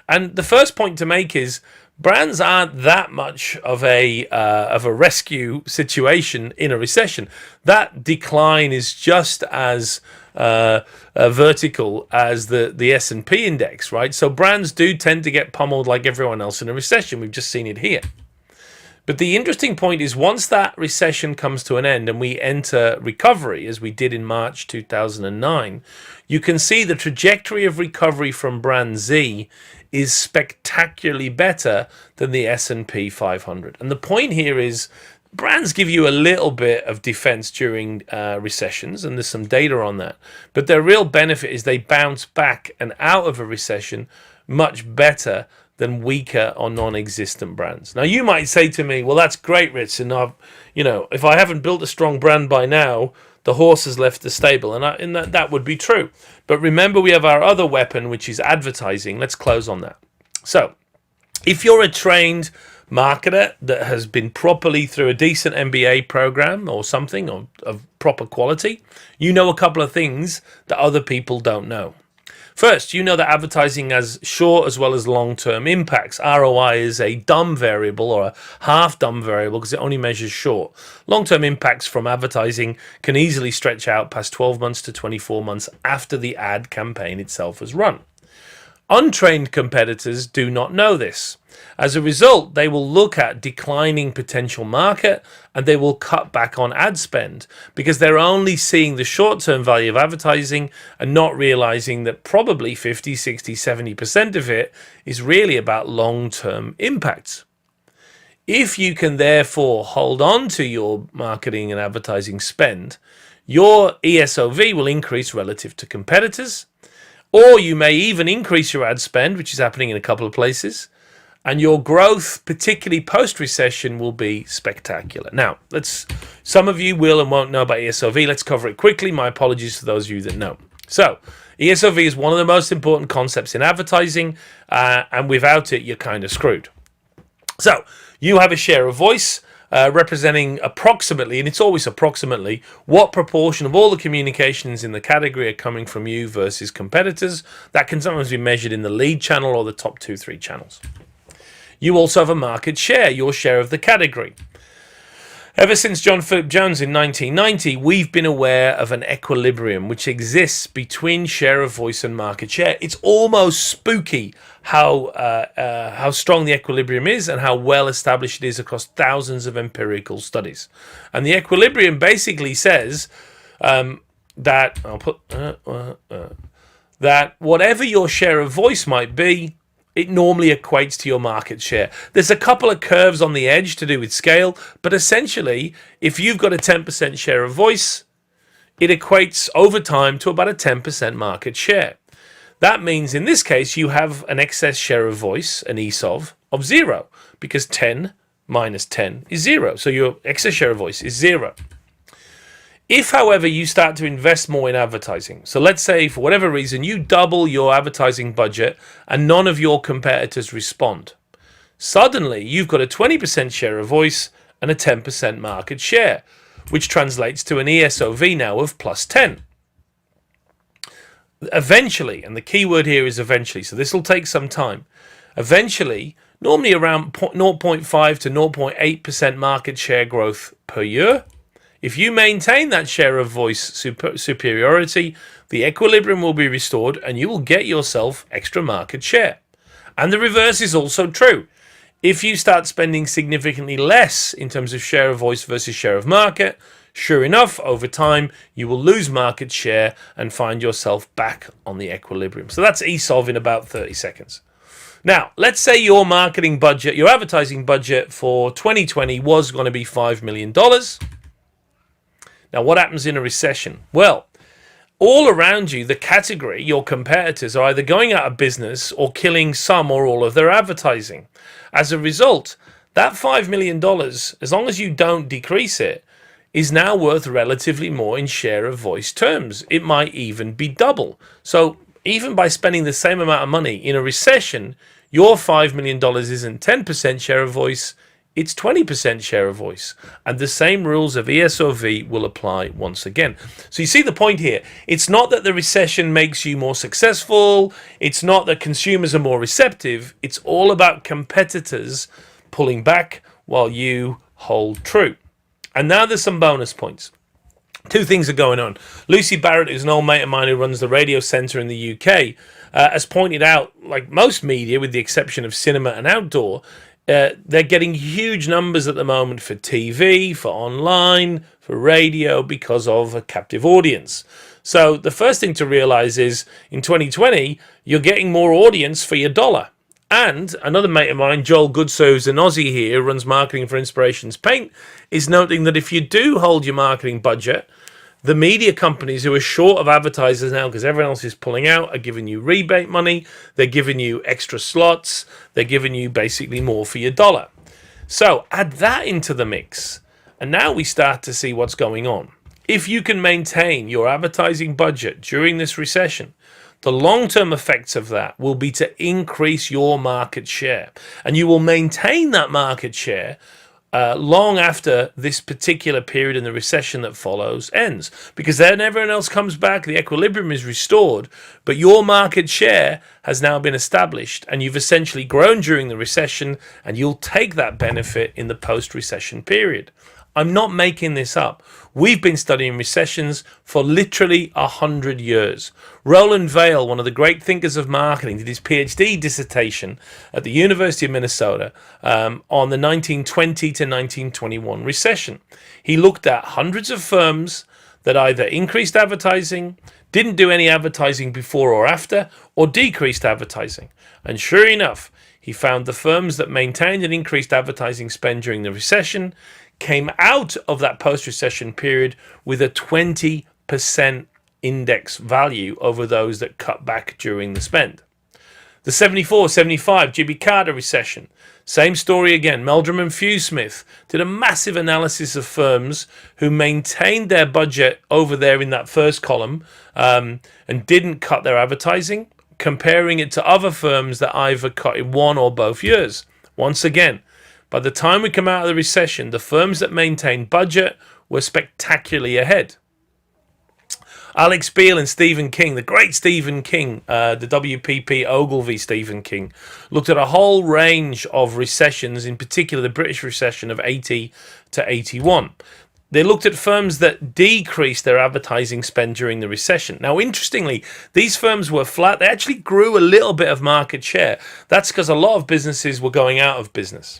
And the first point to make is brands aren't that much of a rescue situation in a recession. That decline is just as vertical as the S&P index, right? So brands do tend to get pummeled like everyone else in a recession. We've just seen it here. But the interesting point is once that recession comes to an end and we enter recovery, as we did in March 2009, you can see the trajectory of recovery from Brand Z is spectacularly better than the S&P 500. And the point here is brands give you a little bit of defense during recessions, and there's some data on that. But their real benefit is they bounce back and out of a recession much better than weaker or non-existent brands. Now, you might say to me, well, that's great, Ritson. If I haven't built a strong brand by now, the horse has left the stable. And that would be true. But remember, we have our other weapon, which is advertising. Let's close on that. So, if you're a trained marketer that has been properly through a decent MBA program or something of proper quality, you know a couple of things that other people don't know. First, you know that advertising has short as well as long-term impacts. ROI is a dumb variable or a half-dumb variable because it only measures short. Long-term impacts from advertising can easily stretch out past 12 months to 24 months after the ad campaign itself has run. Untrained competitors do not know this. As a result, they will look at declining potential market and they will cut back on ad spend because they're only seeing the short-term value of advertising and not realizing that probably 50, 60, 70% of it is really about long-term impacts. If you can therefore hold on to your marketing and advertising spend, your ESOV will increase relative to competitors, or you may even increase your ad spend, which is happening in a couple of places, and your growth, particularly post-recession, will be spectacular. Now, some of you will and won't know about ESOV. Let's cover it quickly. My apologies to those of you that know. So, ESOV is one of the most important concepts in advertising, and without it, you're kind of screwed. So, you have a share of voice representing approximately, and it's always approximately, what proportion of all the communications in the category are coming from you versus competitors. That can sometimes be measured in the lead channel or the top 2-3 channels. You also have a market share, your share of the category. Ever since John Philip Jones in 1990, we've been aware of an equilibrium which exists between share of voice and market share. It's almost spooky how strong the equilibrium is and how well established it is across thousands of empirical studies. And the equilibrium basically says that whatever your share of voice might be, it normally equates to your market share. There's a couple of curves on the edge to do with scale, but essentially, if you've got a 10% share of voice, it equates over time to about a 10% market share. That means in this case, you have an excess share of voice, an ESOV, of 0, because 10 minus 10 is 0. So your excess share of voice is 0. If, however, you start to invest more in advertising, so let's say for whatever reason you double your advertising budget and none of your competitors respond, suddenly you've got a 20% share of voice and a 10% market share, which translates to an ESOV now of plus 10. Eventually, and the key word here is eventually, so this will take some time, eventually, normally around 0.5 to 0.8% market share growth per year, if you maintain that share of voice superiority, the equilibrium will be restored and you will get yourself extra market share. And the reverse is also true. If you start spending significantly less in terms of share of voice versus share of market, sure enough, over time, you will lose market share and find yourself back on the equilibrium. So that's ESOV in about 30 seconds. Now, let's say your marketing budget, your advertising budget for 2020 was going to be $5 million. Now, what happens in a recession? Well, all around you, the category, your competitors, are either going out of business or killing some or all of their advertising. As a result, that $5 million, as long as you don't decrease it, is now worth relatively more in share of voice terms. It might even be double. So even by spending the same amount of money in a recession, your $5 million isn't 10% share of voice, it's 20% share of voice. And the same rules of ESOV will apply once again. So you see the point here. It's not that the recession makes you more successful. It's not that consumers are more receptive. It's all about competitors pulling back while you hold true. And now there's some bonus points. Two things are going on. Lucy Barrett, who's an old mate of mine who runs the radio centre in the UK, has pointed out, like most media, with the exception of cinema and outdoor, they're getting huge numbers at the moment for TV, for online, for radio, because of a captive audience. So the first thing to realise is, in 2020, you're getting more audience for your dollar. And another mate of mine, Joel Goodsoe, who's an Aussie here, runs marketing for Inspirations Paint, is noting that if you do hold your marketing budget, the media companies who are short of advertisers now, because everyone else is pulling out, are giving you rebate money, they're giving you extra slots, they're giving you basically more for your dollar. So add that into the mix, and now we start to see what's going on. If you can maintain your advertising budget during this recession, the long-term effects of that will be to increase your market share. And you will maintain that market share long after this particular period in the recession that follows ends. Because then everyone else comes back, the equilibrium is restored, but your market share has now been established and you've essentially grown during the recession, and you'll take that benefit in the post-recession period. I'm not making this up. We've been studying recessions for literally 100 years. Roland Vail, one of the great thinkers of marketing, did his PhD dissertation at the University of Minnesota on the 1920 to 1921 recession. He looked at hundreds of firms that either increased advertising, didn't do any advertising before or after, or decreased advertising. And sure enough, he found the firms that maintained and increased advertising spend during the recession came out of that post-recession period with a 20% index value over those that cut back during the spend. The 74-75 Jimmy Carter recession, same story again. Meldrum and Fewsmith did a massive analysis of firms who maintained their budget over there in that first column and didn't cut their advertising, comparing it to other firms that either cut in one or both years. Once again, by the time we come out of the recession, the firms that maintained budget were spectacularly ahead. Alex Beale and Stephen King, the great Stephen King, the WPP Ogilvy Stephen King, looked at a whole range of recessions, in particular the British recession of 80 to 81. They looked at firms that decreased their advertising spend during the recession. Now, interestingly, these firms were flat. They actually grew a little bit of market share. That's because a lot of businesses were going out of business.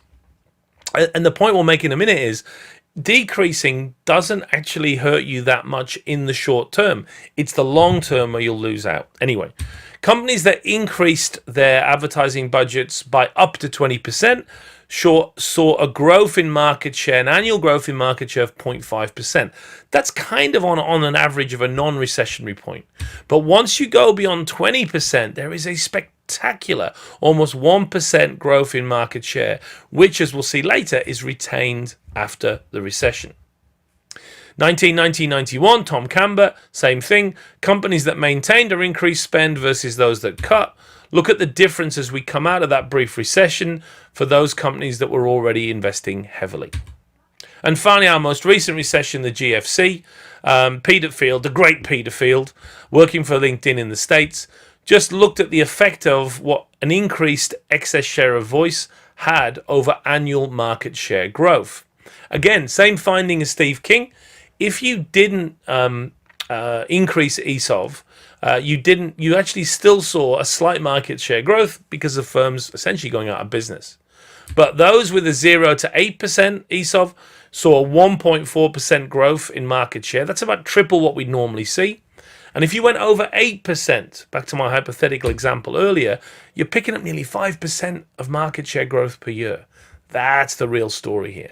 And the point we'll make in a minute is decreasing doesn't actually hurt you that much in the short term. It's the long term where you'll lose out. Anyway, companies that increased their advertising budgets by up to 20% saw a growth in market share, an annual growth in market share of 0.5%. That's kind of on an average of a non-recessionary point. But once you go beyond 20%, there is a spectacular, almost 1% growth in market share, which, as we'll see later, is retained after the recession. 1990-91, Tom Camber, same thing. Companies that maintained or increased spend versus those that cut. Look at the difference as we come out of that brief recession for those companies that were already investing heavily. And finally, our most recent recession, the GFC. Peter Field, the great Peter Field, working for LinkedIn in the States, just looked at the effect of what an increased excess share of voice had over annual market share growth. Again, same finding as Steve King. If you didn't increase ESOV, you actually still saw a slight market share growth because of firms essentially going out of business. But those with a 0 to 8% ESOV saw a 1.4% growth in market share. That's about triple what we normally see. And if you went over 8%, back to my hypothetical example earlier, you're picking up nearly 5% of market share growth per year. That's the real story here.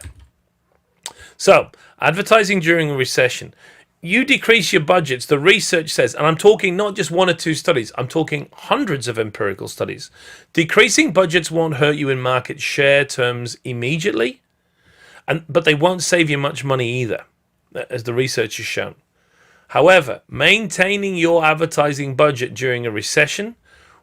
So, advertising during a recession. You decrease your budgets, the research says, and I'm talking not just one or two studies, I'm talking hundreds of empirical studies. Decreasing budgets won't hurt you in market share terms immediately, but they won't save you much money either. as the research has shown. However, maintaining your advertising budget during a recession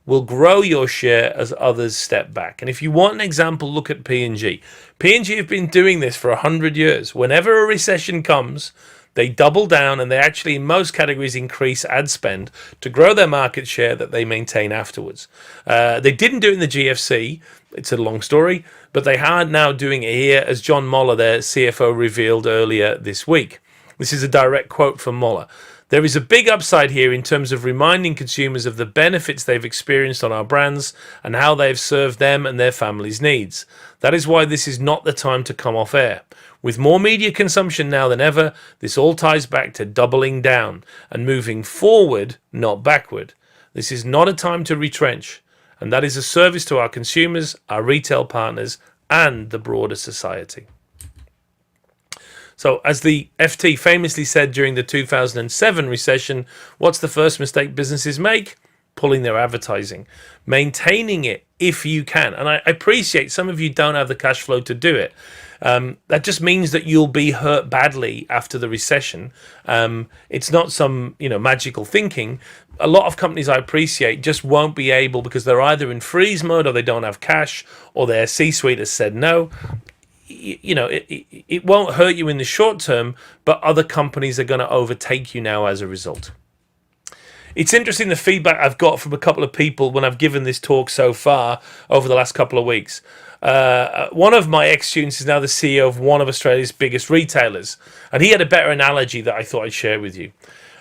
will grow your share as others step back. And if you want an example, look at P&G. P&G have been doing this for 100 years. Whenever a recession comes, they double down and they actually, in most categories, increase ad spend to grow their market share that they maintain afterwards. They didn't do it in the GFC. It's a long story, but they are now doing it here, as John Moller, their CFO, revealed earlier this week. This is a direct quote from Moller. There is a big upside here in terms of reminding consumers of the benefits they've experienced on our brands and how they've served them and their families' needs. That is why this is not the time to come off air. With more media consumption now than ever, this all ties back to doubling down and moving forward, not backward. This is not a time to retrench, and that is a service to our consumers, our retail partners, and the broader society. So, as the FT famously said during the 2007 recession, what's the first mistake businesses make? Pulling their advertising. Maintaining it if you can. And I appreciate some of you don't have the cash flow to do it. That just means that you'll be hurt badly after the recession. It's not some magical thinking. A lot of companies I appreciate just won't be able because they're either in freeze mode or they don't have cash or their C-suite has said no. It won't hurt you in the short term, but other companies are going to overtake you now as a result. It's interesting the feedback I've got from a couple of people when I've given this talk so far over the last couple of weeks. One of my ex-students is now the CEO of one of Australia's biggest retailers, and he had a better analogy that I thought I'd share with you.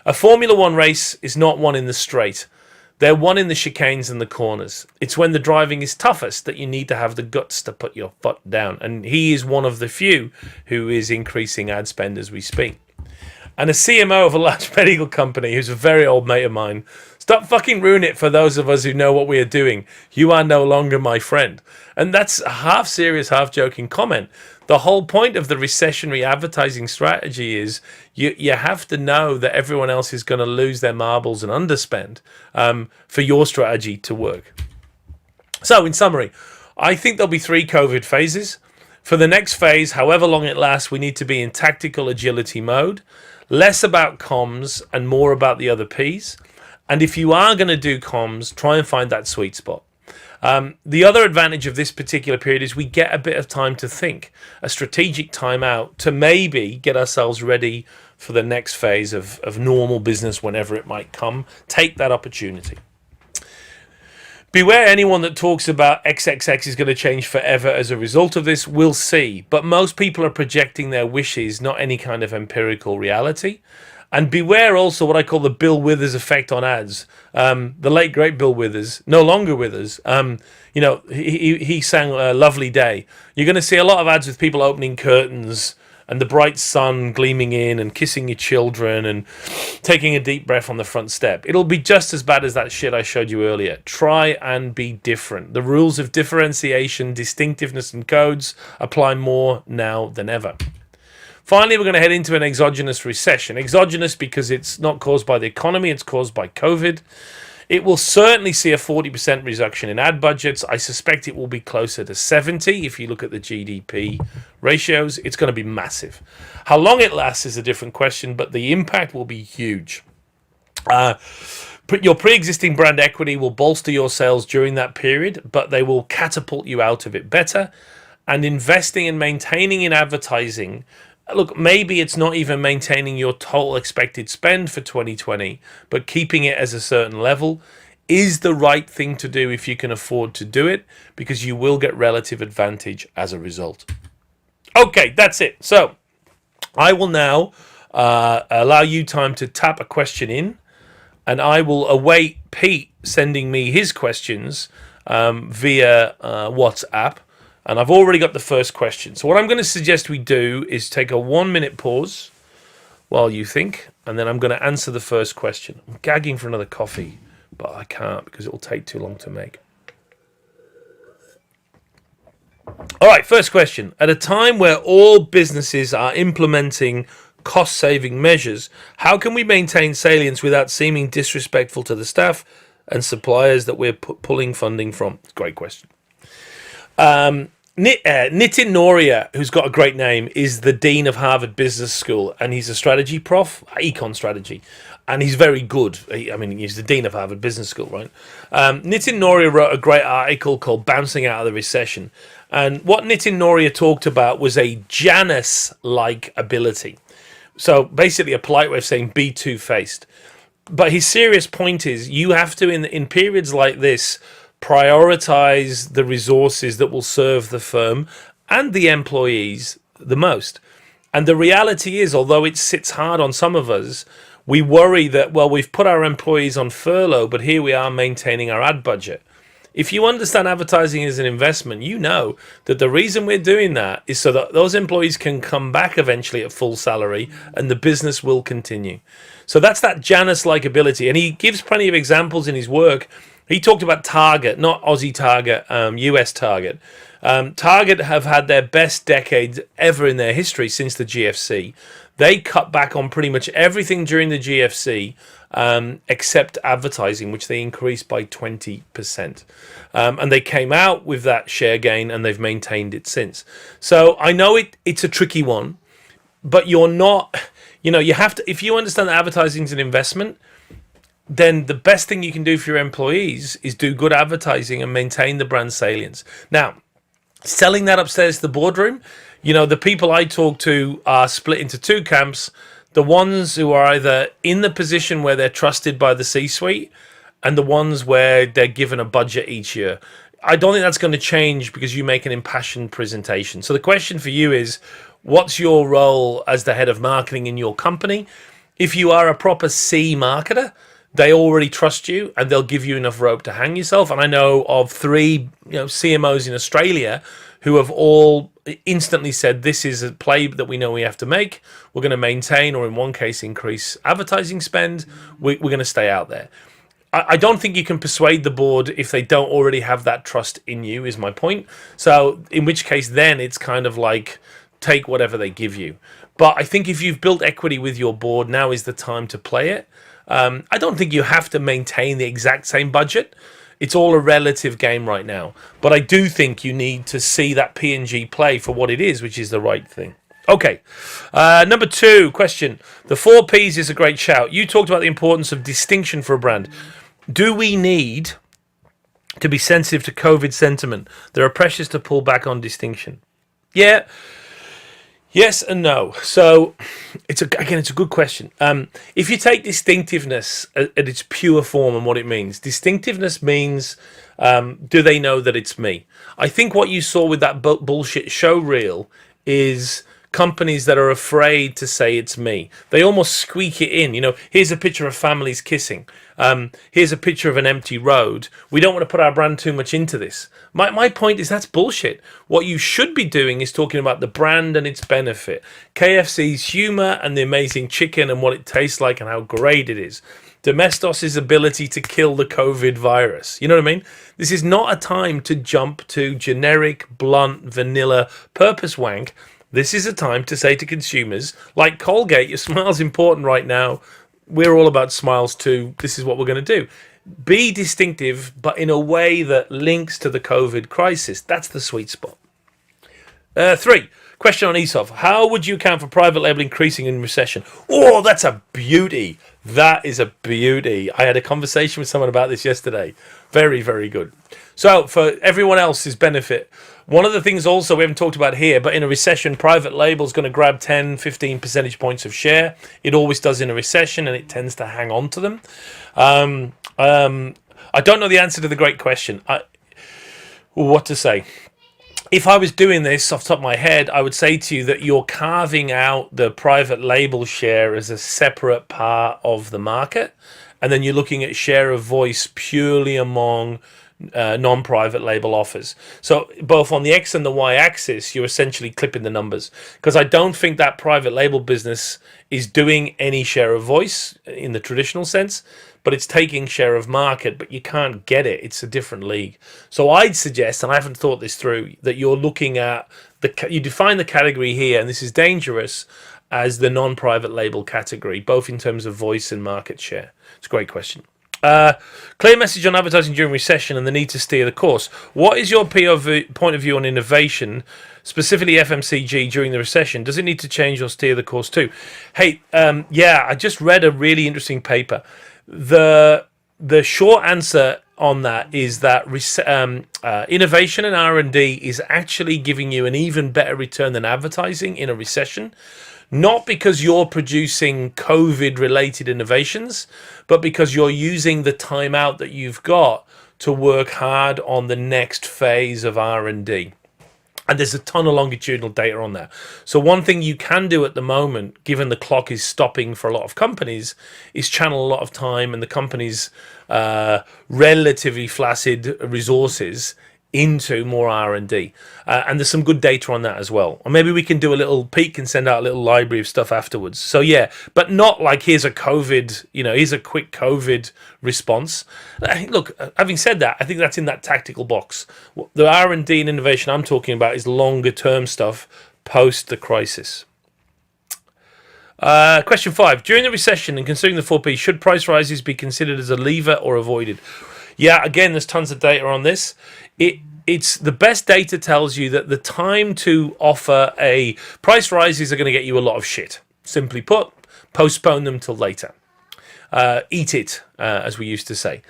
A Formula One race is not one in the straight. They're one in the chicanes and the corners. It's when the driving is toughest that you need to have the guts to put your foot down. And he is one of the few who is increasing ad spend as we speak. And a CMO of a large medical company, who's a very old mate of mine, stop fucking ruining it for those of us who know what we are doing. You are no longer my friend. And that's a half serious, half joking comment. The whole point of the recessionary advertising strategy is you have to know that everyone else is going to lose their marbles and underspend for your strategy to work. So, in summary, I think there'll be 3 COVID phases. For the next phase, however long it lasts, we need to be in tactical agility mode, less about comms and more about the other P's. And if you are going to do comms, try and find that sweet spot. The other advantage of this particular period is we get a bit of time to think, a strategic time out to maybe get ourselves ready for the next phase of normal business whenever it might come. Take that opportunity. Beware anyone that talks about XXX is going to change forever as a result of this. We'll see. But most people are projecting their wishes, not any kind of empirical reality. And beware also what I call the Bill Withers effect on ads. The late, great Bill Withers, no longer with us. He sang a Lovely Day. You're going to see a lot of ads with people opening curtains and the bright sun gleaming in and kissing your children and taking a deep breath on the front step. It'll be just as bad as that shit I showed you earlier. Try and be different. The rules of differentiation, distinctiveness, and codes apply more now than ever. Finally, we're going to head into an exogenous recession. Exogenous because it's not caused by the economy, it's caused by COVID. It will certainly see a 40% reduction in ad budgets. I suspect it will be closer to 70 if you look at the GDP ratios. It's going to be massive. How long it lasts is a different question, but the impact will be huge. Your pre-existing brand equity will bolster your sales during that period, but they will catapult you out of it better. And investing and maintaining in advertising, look, maybe it's not even maintaining your total expected spend for 2020, but keeping it as a certain level is the right thing to do if you can afford to do it, because you will get relative advantage as a result. Okay, that's it. So I will now allow you time to tap a question in, and I will await Pete sending me his questions via WhatsApp. And I've already got the first question. So what I'm going to suggest we do is take a 1-minute pause while you think, and then I'm going to answer the first question. I'm gagging for another coffee, but I can't because it will take too long to make. All right, first question. At a time where all businesses are implementing cost-saving measures, how can we maintain salience without seeming disrespectful to the staff and suppliers that we're pulling funding from? Great question. Nitin Noria, who's got a great name, is the dean of Harvard Business School, and he's a strategy prof, econ strategy, and he's very good. I mean, he's the dean of Harvard Business School, right? Nitin Noria wrote a great article called "Bouncing Out of the Recession," and what Nitin Noria talked about was a Janus-like ability. So basically, a polite way of saying be two-faced. But his serious point is you have to, in periods like this, prioritize the resources that will serve the firm and the employees the most. And the reality is, although it sits hard on some of us, we worry that, well, we've put our employees on furlough, but here we are maintaining our ad budget. If you understand advertising as an investment, you know that the reason we're doing that is so that those employees can come back eventually at full salary and the business will continue. So that's that Janus-like ability. And he gives plenty of examples in his work. He talked about Target, not Aussie Target, US Target. Target have had their best decade ever in their history since the GFC. They cut back on pretty much everything during the GFC except advertising, which they increased by 20%. And they came out with that share gain and they've maintained it since. So I know it's a tricky one, but you're not, you have to, if you understand that advertising is an investment, then the best thing you can do for your employees is do good advertising and maintain the brand salience. Now, selling that upstairs to the boardroom, the people I talk to are split into two camps. The ones who are either in the position where they're trusted by the C-suite and the ones where they're given a budget each year. I don't think that's going to change because you make an impassioned presentation. So the question for you is, what's your role as the head of marketing in your company? If you are a proper C marketer, they already trust you and they'll give you enough rope to hang yourself. And I know of 3 CMOs in Australia who have all instantly said, this is a play that we know we have to make. We're going to maintain, or in one case, increase advertising spend. We're going to stay out there. I don't think you can persuade the board if they don't already have that trust in you, is my point. So in which case, then it's kind of like take whatever they give you. But I think if you've built equity with your board, now is the time to play it. I don't think you have to maintain the exact same budget. It's all a relative game right now. But I do think you need to see that P&G play for what it is, which is the right thing. Okay. Number 2 question. The 4 Ps is a great shout. You talked about the importance of distinction for a brand. Do we need to be sensitive to COVID sentiment? There are pressures to pull back on distinction. Yeah. Yes and no. So it's a good question. If you take distinctiveness at its pure form and what it means, distinctiveness means do they know that it's me? I think what you saw with that bullshit show reel is companies that are afraid to say it's me. They almost squeak it in. Here's a picture of families kissing. Here's a picture of an empty road. We don't want to put our brand too much into this. My point is that's bullshit. What you should be doing is talking about the brand and its benefit. KFC's humor and the amazing chicken and what it tastes like and how great it is. Domestos' ability to kill the COVID virus. You know what I mean? This is not a time to jump to generic, blunt, vanilla purpose wank. This is a time to say to consumers, like Colgate, your smile's important right now. We're all about smiles too. This is what we're going to do. Be distinctive, but in a way that links to the COVID crisis. That's the sweet spot. 3, question on ESOF. How would you account for private label increasing in recession? Oh, that's a beauty. That is a beauty. I had a conversation with someone about this yesterday. Very, very good. So for everyone else's benefit, one of the things also we haven't talked about here, but in a recession, private label is going to grab 10, 15 percentage points of share. It always does in a recession, and it tends to hang on to them. I don't know the answer to the great question. What to say? If I was doing this off the top of my head, I would say to you that you're carving out the private label share as a separate part of the market, and then you're looking at share of voice purely among non-private label offers. So both on the X and the Y axis, you're essentially clipping the numbers, because I don't think that private label business is doing any share of voice in the traditional sense, but it's taking share of market, but you can't get it. It's a different league. So I'd suggest, and I haven't thought this through, that you're looking at you define the category here, and this is dangerous, as the non-private label category, both in terms of voice and market share. It's a great question. Clear message on advertising during recession and the need to steer the course. What is your POV, point of view on innovation, specifically FMCG during the recession? Does it need to change or steer the course too? Hey, yeah, I just read a really interesting paper. The short answer on that is that innovation and R&D is actually giving you an even better return than advertising in a recession. Not because you're producing COVID-related innovations, but because you're using the time out that you've got to work hard on the next phase of R&D. And there's a ton of longitudinal data on that. So one thing you can do at the moment, given the clock is stopping for a lot of companies, is channel a lot of time and the company's relatively flaccid resources into more R&D. And there's some good data on that as well. Or maybe we can do a little peek and send out a little library of stuff afterwards. So yeah, but not like here's a COVID, here's a quick COVID response. Look, having said that, I think that's in that tactical box. The R&D and innovation I'm talking about is longer term stuff post the crisis. Question 5. During the recession and considering the 4P, should price rises be considered as a lever or avoided? Yeah, again, there's tons of data on this. It's the best data tells you that the time to offer a price rises are going to get you a lot of shit. Simply put, postpone them till later. Eat it, as we used to say.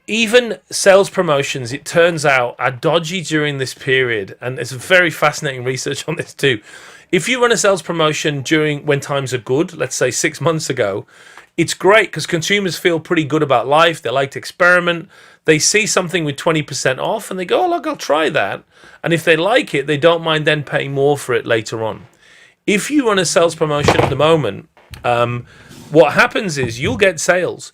Even sales promotions, it turns out, are dodgy during this period. And there's very fascinating research on this too. If you run a sales promotion when times are good, let's say 6 months ago, it's great because consumers feel pretty good about life. They like to experiment. They see something with 20% off and they go, oh, look, I'll try that. And if they like it, they don't mind then paying more for it later on. If you run a sales promotion at the moment, what happens is you'll get sales.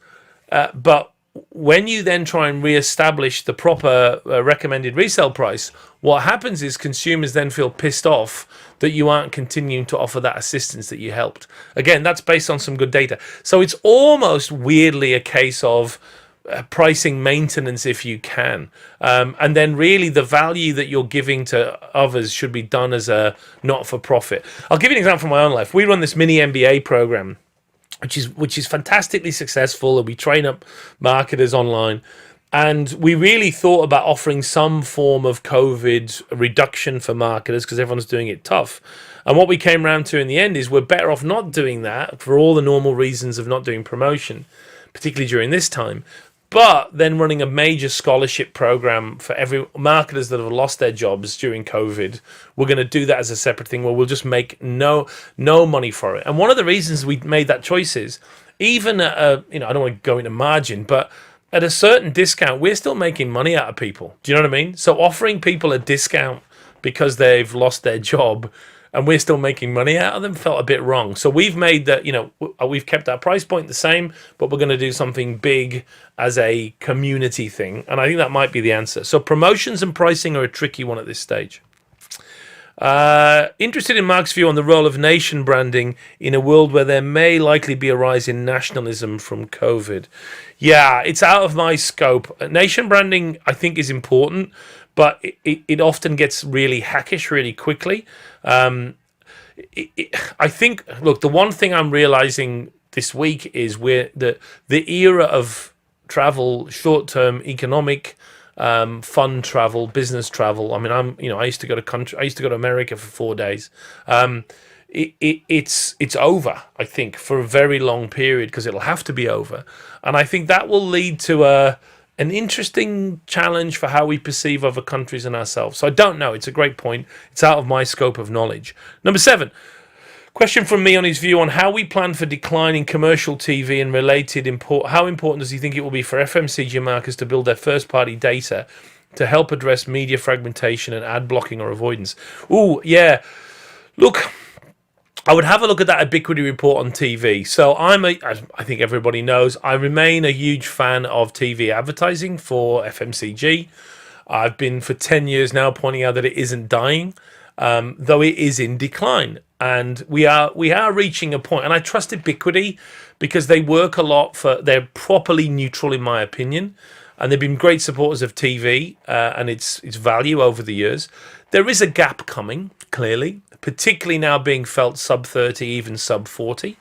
But when you then try and reestablish the proper recommended resale price, what happens is consumers then feel pissed off that you aren't continuing to offer that assistance that you helped. Again, that's based on some good data. So it's almost weirdly a case of pricing maintenance if you can. And then really the value that you're giving to others should be done as a not-for-profit. I'll give you an example from my own life. We run this mini MBA program, which is fantastically successful, and we train up marketers online. And we really thought about offering some form of COVID reduction for marketers because everyone's doing it tough. And what we came around to in the end is we're better off not doing that for all the normal reasons of not doing promotion, particularly during this time, but then running a major scholarship program for every marketers that have lost their jobs during COVID. We're going to do that as a separate thing where we'll just make no money for it. And one of the reasons we made that choice is even at I don't want to go into margin, but at a certain discount, we're still making money out of people. Do you know what I mean? So offering people a discount because they've lost their job and we're still making money out of them felt a bit wrong. So we've made that, we've kept our price point the same, but we're going to do something big as a community thing. And I think that might be the answer. So promotions and pricing are a tricky one at this stage. Interested in Mark's view on the role of nation branding in a world where there may likely be a rise in nationalism from COVID. Yeah, it's out of my scope. Nation branding, I think, is important, but it often gets really hackish really quickly. I think, look, the one thing I'm realizing this week is the era of travel, short-term economic fun travel, business travel. I mean, I used to go to America for 4 days. It's over, I think, for a very long period because it'll have to be over. And I think that will lead to an interesting challenge for how we perceive other countries and ourselves. So I don't know. It's a great point. It's out of my scope of knowledge. Number 7. Question from me on his view on how we plan for decline in commercial TV and related how important does he think it will be for FMCG marketers to build their first-party data to help address media fragmentation and ad blocking or avoidance? Ooh, yeah. Look, I would have a look at that ubiquity report on TV. So I think everybody knows, I remain a huge fan of TV advertising for FMCG. I've been for 10 years now pointing out that it isn't dying, though it is in decline. And we are reaching a point, and I trust Ubiquity because they work a lot they're properly neutral in my opinion, and they've been great supporters of TV and its value over the years. There is a gap coming, clearly, particularly now being felt sub 30, even sub 40.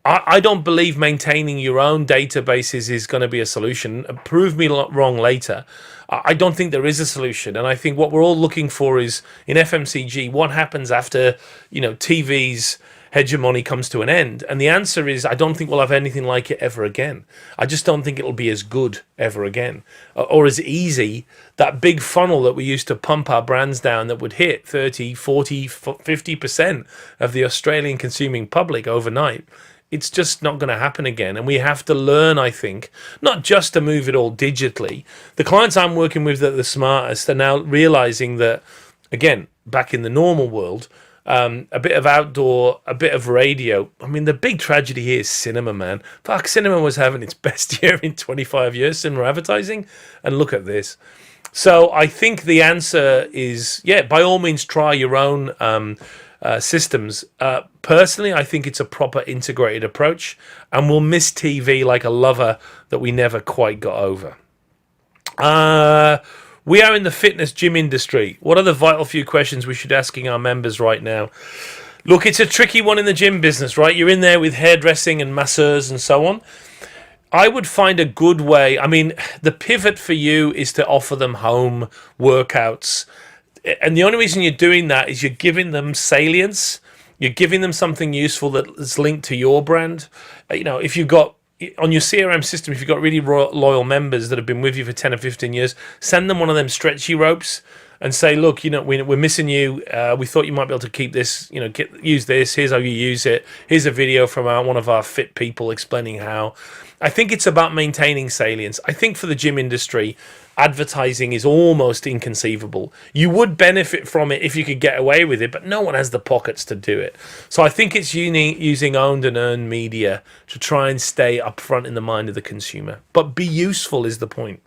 I don't believe maintaining your own databases is going to be a solution. Prove me wrong later. I don't think there is a solution, and I think what we're all looking for is in FMCG what happens after TV's hegemony comes to an end. And the answer is I don't think we'll have anything like it ever again. I just don't think it'll be as good ever again or as easy. That big funnel that we used to pump our brands down that would hit 30, 40, 50% of the Australian consuming public overnight. It's just not going to happen again. And we have to learn, I think, not just to move it all digitally. The clients I'm working with that are the smartest are now realizing that, again, back in the normal world, a bit of outdoor, a bit of radio. I mean, the big tragedy here is cinema, man. Fuck, cinema was having its best year in 25 years, cinema advertising. And look at this. So I think the answer is, yeah, by all means, try your own systems. Personally, I think it's a proper integrated approach, and we'll miss TV like a lover that we never quite got over. We are in the fitness gym industry. What are the vital few questions we should be asking our members right now? Look, it's a tricky one in the gym business, right? You're in there with hairdressing and masseurs and so on. I would find a good way. I mean, the pivot for you is to offer them home workouts. And the only reason you're doing that is you're giving them salience. You're giving them something useful that is linked to your brand. If you've got on your CRM system, if you've got really loyal members that have been with you for 10 or 15 years, send them one of them stretchy ropes and say, look, we're missing you. We thought you might be able to keep this, use this. Here's how you use it. Here's a video from one of our fit people explaining how. I think it's about maintaining salience. I think for the gym industry, advertising is almost inconceivable. You would benefit from it if you could get away with it, but no one has the pockets to do it. So I think it's using owned and earned media to try and stay up front in the mind of the consumer. But be useful is the point.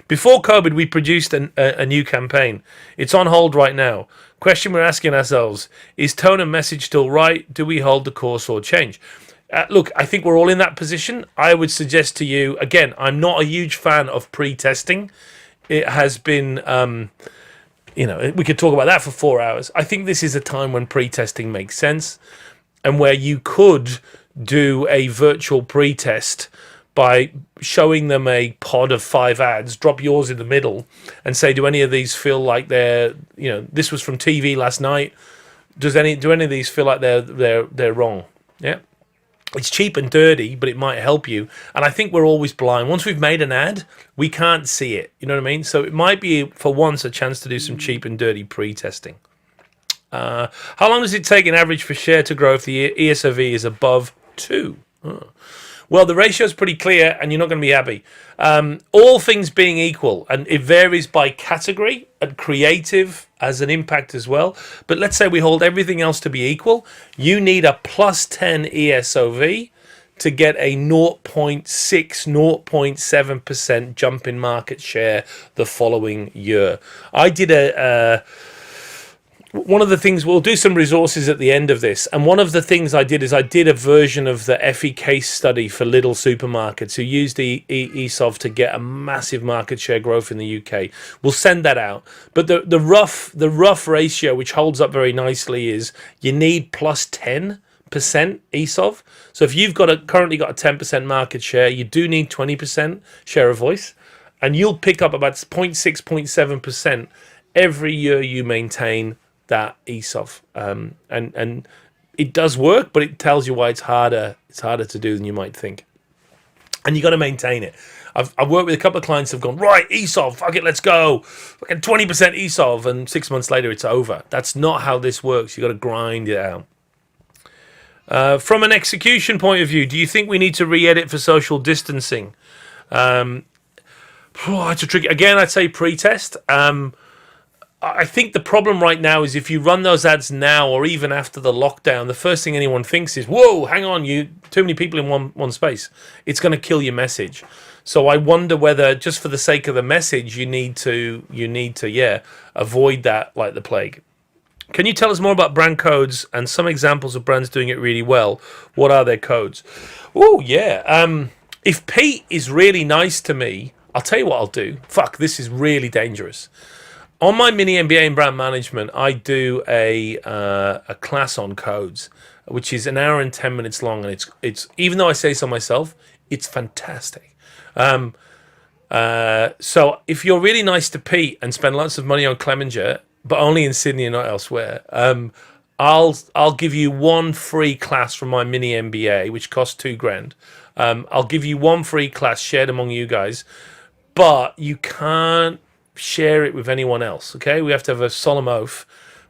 Before COVID, we produced a new campaign. It's on hold right now. Question we're asking ourselves, is tone and message still right? Do we hold the course or change? Look, I think we're all in that position. I would suggest to you, again, I'm not a huge fan of pre-testing. It has been, we could talk about that for 4 hours. I think this is a time when pre-testing makes sense and where you could do a virtual pre-test by showing them a pod of 5 ads, drop yours in the middle and say, do any of these feel like they're, this was from TV last night. Do any of these feel like they're wrong? Yeah. It's cheap and dirty, but it might help you. And I think we're always blind. Once we've made an ad, we can't see it. You know what I mean? So it might be, for once, a chance to do some cheap and dirty pre-testing. How long does it take in average for share to grow if the ESOV is above 2? Well, the ratio is pretty clear, and you're not going to be happy. All things being equal, and it varies by category, and creative has an impact as well. But let's say we hold everything else to be equal. You need a plus 10 ESOV to get a 0.6, 0.7% jump in market share the following year. I did one of the things, we'll do some resources at the end of this, and one of the things I did is I did a version of the FE case study for Lidl supermarkets who used ESOV to get a massive market share growth in the UK. We'll send that out. But the rough ratio, which holds up very nicely, is you need plus 10% ESOV. So if you've currently got a 10% market share, you do need 20% share of voice, and you'll pick up about 0.6, 0.7% every year you maintain that ESOV, and it does work, but it tells you why it's harder to do than you might think, and you got to maintain it. I've worked with a couple of clients who've gone, right, ESOV, fuck it, let's go, fucking 20% ESOV, and 6 months later it's over. That's not how this works. You got to grind it out. From an execution point of view, do you think we need to re-edit for social distancing? It's a tricky. Again, I'd say pre-test. I think the problem right now is if you run those ads now or even after the lockdown, the first thing anyone thinks is, whoa, hang on, too many people in one space. It's going to kill your message. So I wonder whether, just for the sake of the message, you need to avoid that like the plague. Can you tell us more about brand codes and some examples of brands doing it really well? What are their codes? Oh, yeah. If Pete is really nice to me, I'll tell you what I'll do. Fuck, this is really dangerous. On my mini MBA in brand management, I do a class on codes. which is an hour and 10 minutes long, and it's even though I say so myself, it's fantastic. So if you're really nice to Pete and spend lots of money on Clemenger, but only in Sydney and not elsewhere, I'll give you one free class from my mini MBA, which costs $2,000. I'll give you one free class shared among you guys, but you can't share it with anyone else. Okay, we have to have a solemn oath,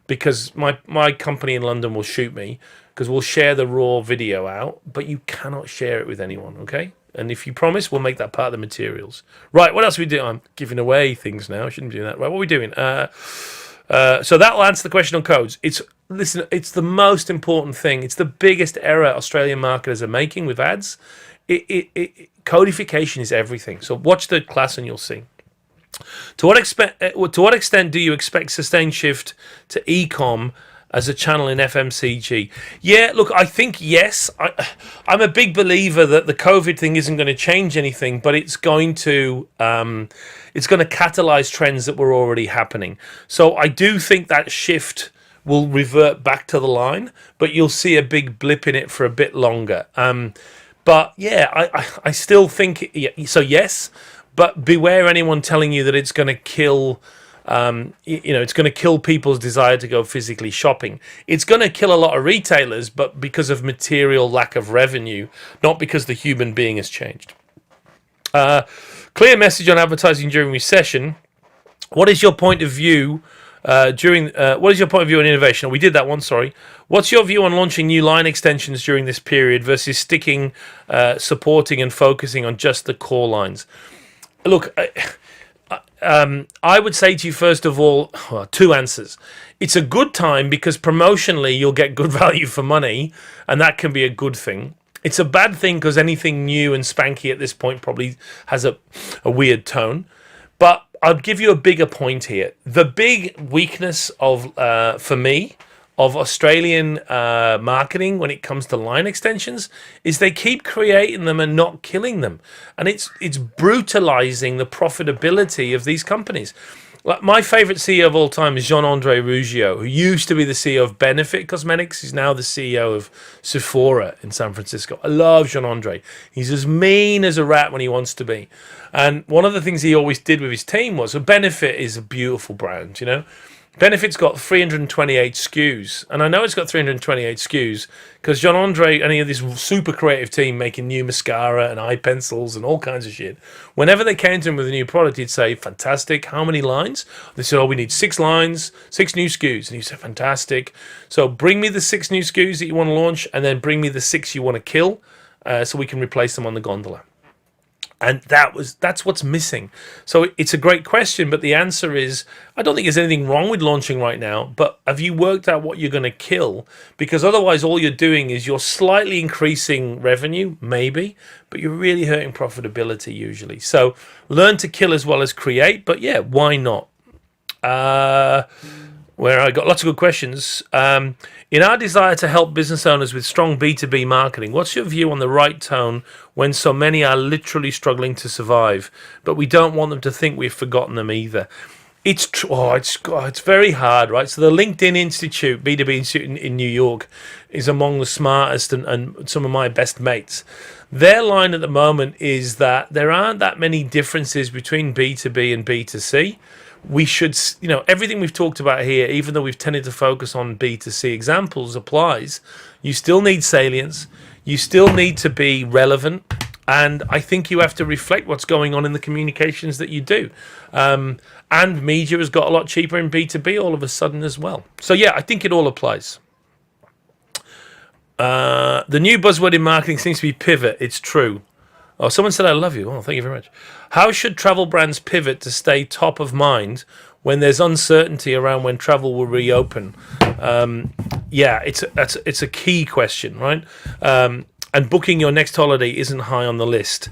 because my company in London will shoot me, because we'll share the raw video out, but you cannot share it with anyone. Okay. And if you promise, we'll make that part of the materials. Right, what else are we doing? I'm giving away things now. I shouldn't be doing that. Right, what are we doing? So that will answer the question on codes. It's the most important thing. It's the biggest error Australian marketers are making with ads. Codification is everything. So watch the class and you'll see. To what extent do you expect sustained shift to e-com as a channel in FMCG? Yeah, look, I think yes. I'm a big believer that the COVID thing isn't going to change anything, but it's going to catalyze trends that were already happening. So I do think that shift will revert back to the line, but you'll see a big blip in it for a bit longer. But yeah, I still think so. Yes, but beware anyone telling you that it's going to kill. It's going to kill people's desire to go physically shopping. It's going to kill a lot of retailers, but because of material lack of revenue, not because the human being has changed. Clear message on advertising during recession. What is your point of view what is your point of view on innovation? We did that one, sorry. What's your view on launching new line extensions during this period versus sticking, supporting and focusing on just the core lines? Look, I would say to you, first of all, two answers. It's a good time because promotionally you'll get good value for money, and that can be a good thing. It's a bad thing because anything new and spanky at this point probably has a weird tone. But I'll give you a bigger point here. The big weakness for me, of Australian marketing when it comes to line extensions is they keep creating them and not killing them, and it's brutalizing the profitability of these companies. Like my favorite CEO of all time is Jean-Andre Ruggiero, who used to be the CEO of Benefit Cosmetics. He's now the CEO of Sephora in San Francisco. I love Jean-Andre. He's as mean as a rat when he wants to be. And one of the things he always did with his team was, Benefit is a beautiful brand, you know. Benefit's got 328 SKUs, and I know it's got 328 SKUs because Jean-Andre and he had this super creative team making new mascara and eye pencils and all kinds of shit. Whenever they came to him with a new product, he'd say, fantastic, how many lines? They said, we need 6 lines, 6 new SKUs. And he said, fantastic. So bring me the 6 new SKUs that you want to launch, and then bring me the 6 you want to kill so we can replace them on the gondola. And that's what's missing. So it's a great question, but the answer is, I don't think there's anything wrong with launching right now, but have you worked out what you're going to kill? Because otherwise all you're doing is you're slightly increasing revenue, maybe, but you're really hurting profitability usually. So learn to kill as well as create, but yeah, why not? Where I got lots of good questions. In our desire to help business owners with strong B2B marketing, what's your view on the right tone when so many are literally struggling to survive, but we don't want them to think we've forgotten them either? It's very hard, right? So the LinkedIn Institute, B2B Institute in New York, is among the smartest and some of my best mates. Their line at the moment is that there aren't that many differences between B2B and B2C. We should, everything we've talked about here, even though we've tended to focus on B2C examples, applies. You still need salience. You still need to be relevant. And I think you have to reflect what's going on in the communications that you do. And media has got a lot cheaper in B2B all of a sudden as well. So, yeah, I think it all applies. The new buzzword in marketing seems to be pivot. It's true. Oh, someone said I love you. Oh, thank you very much. How should travel brands pivot to stay top of mind when there's uncertainty around when travel will reopen? It's a key question, right? And booking your next holiday isn't high on the list.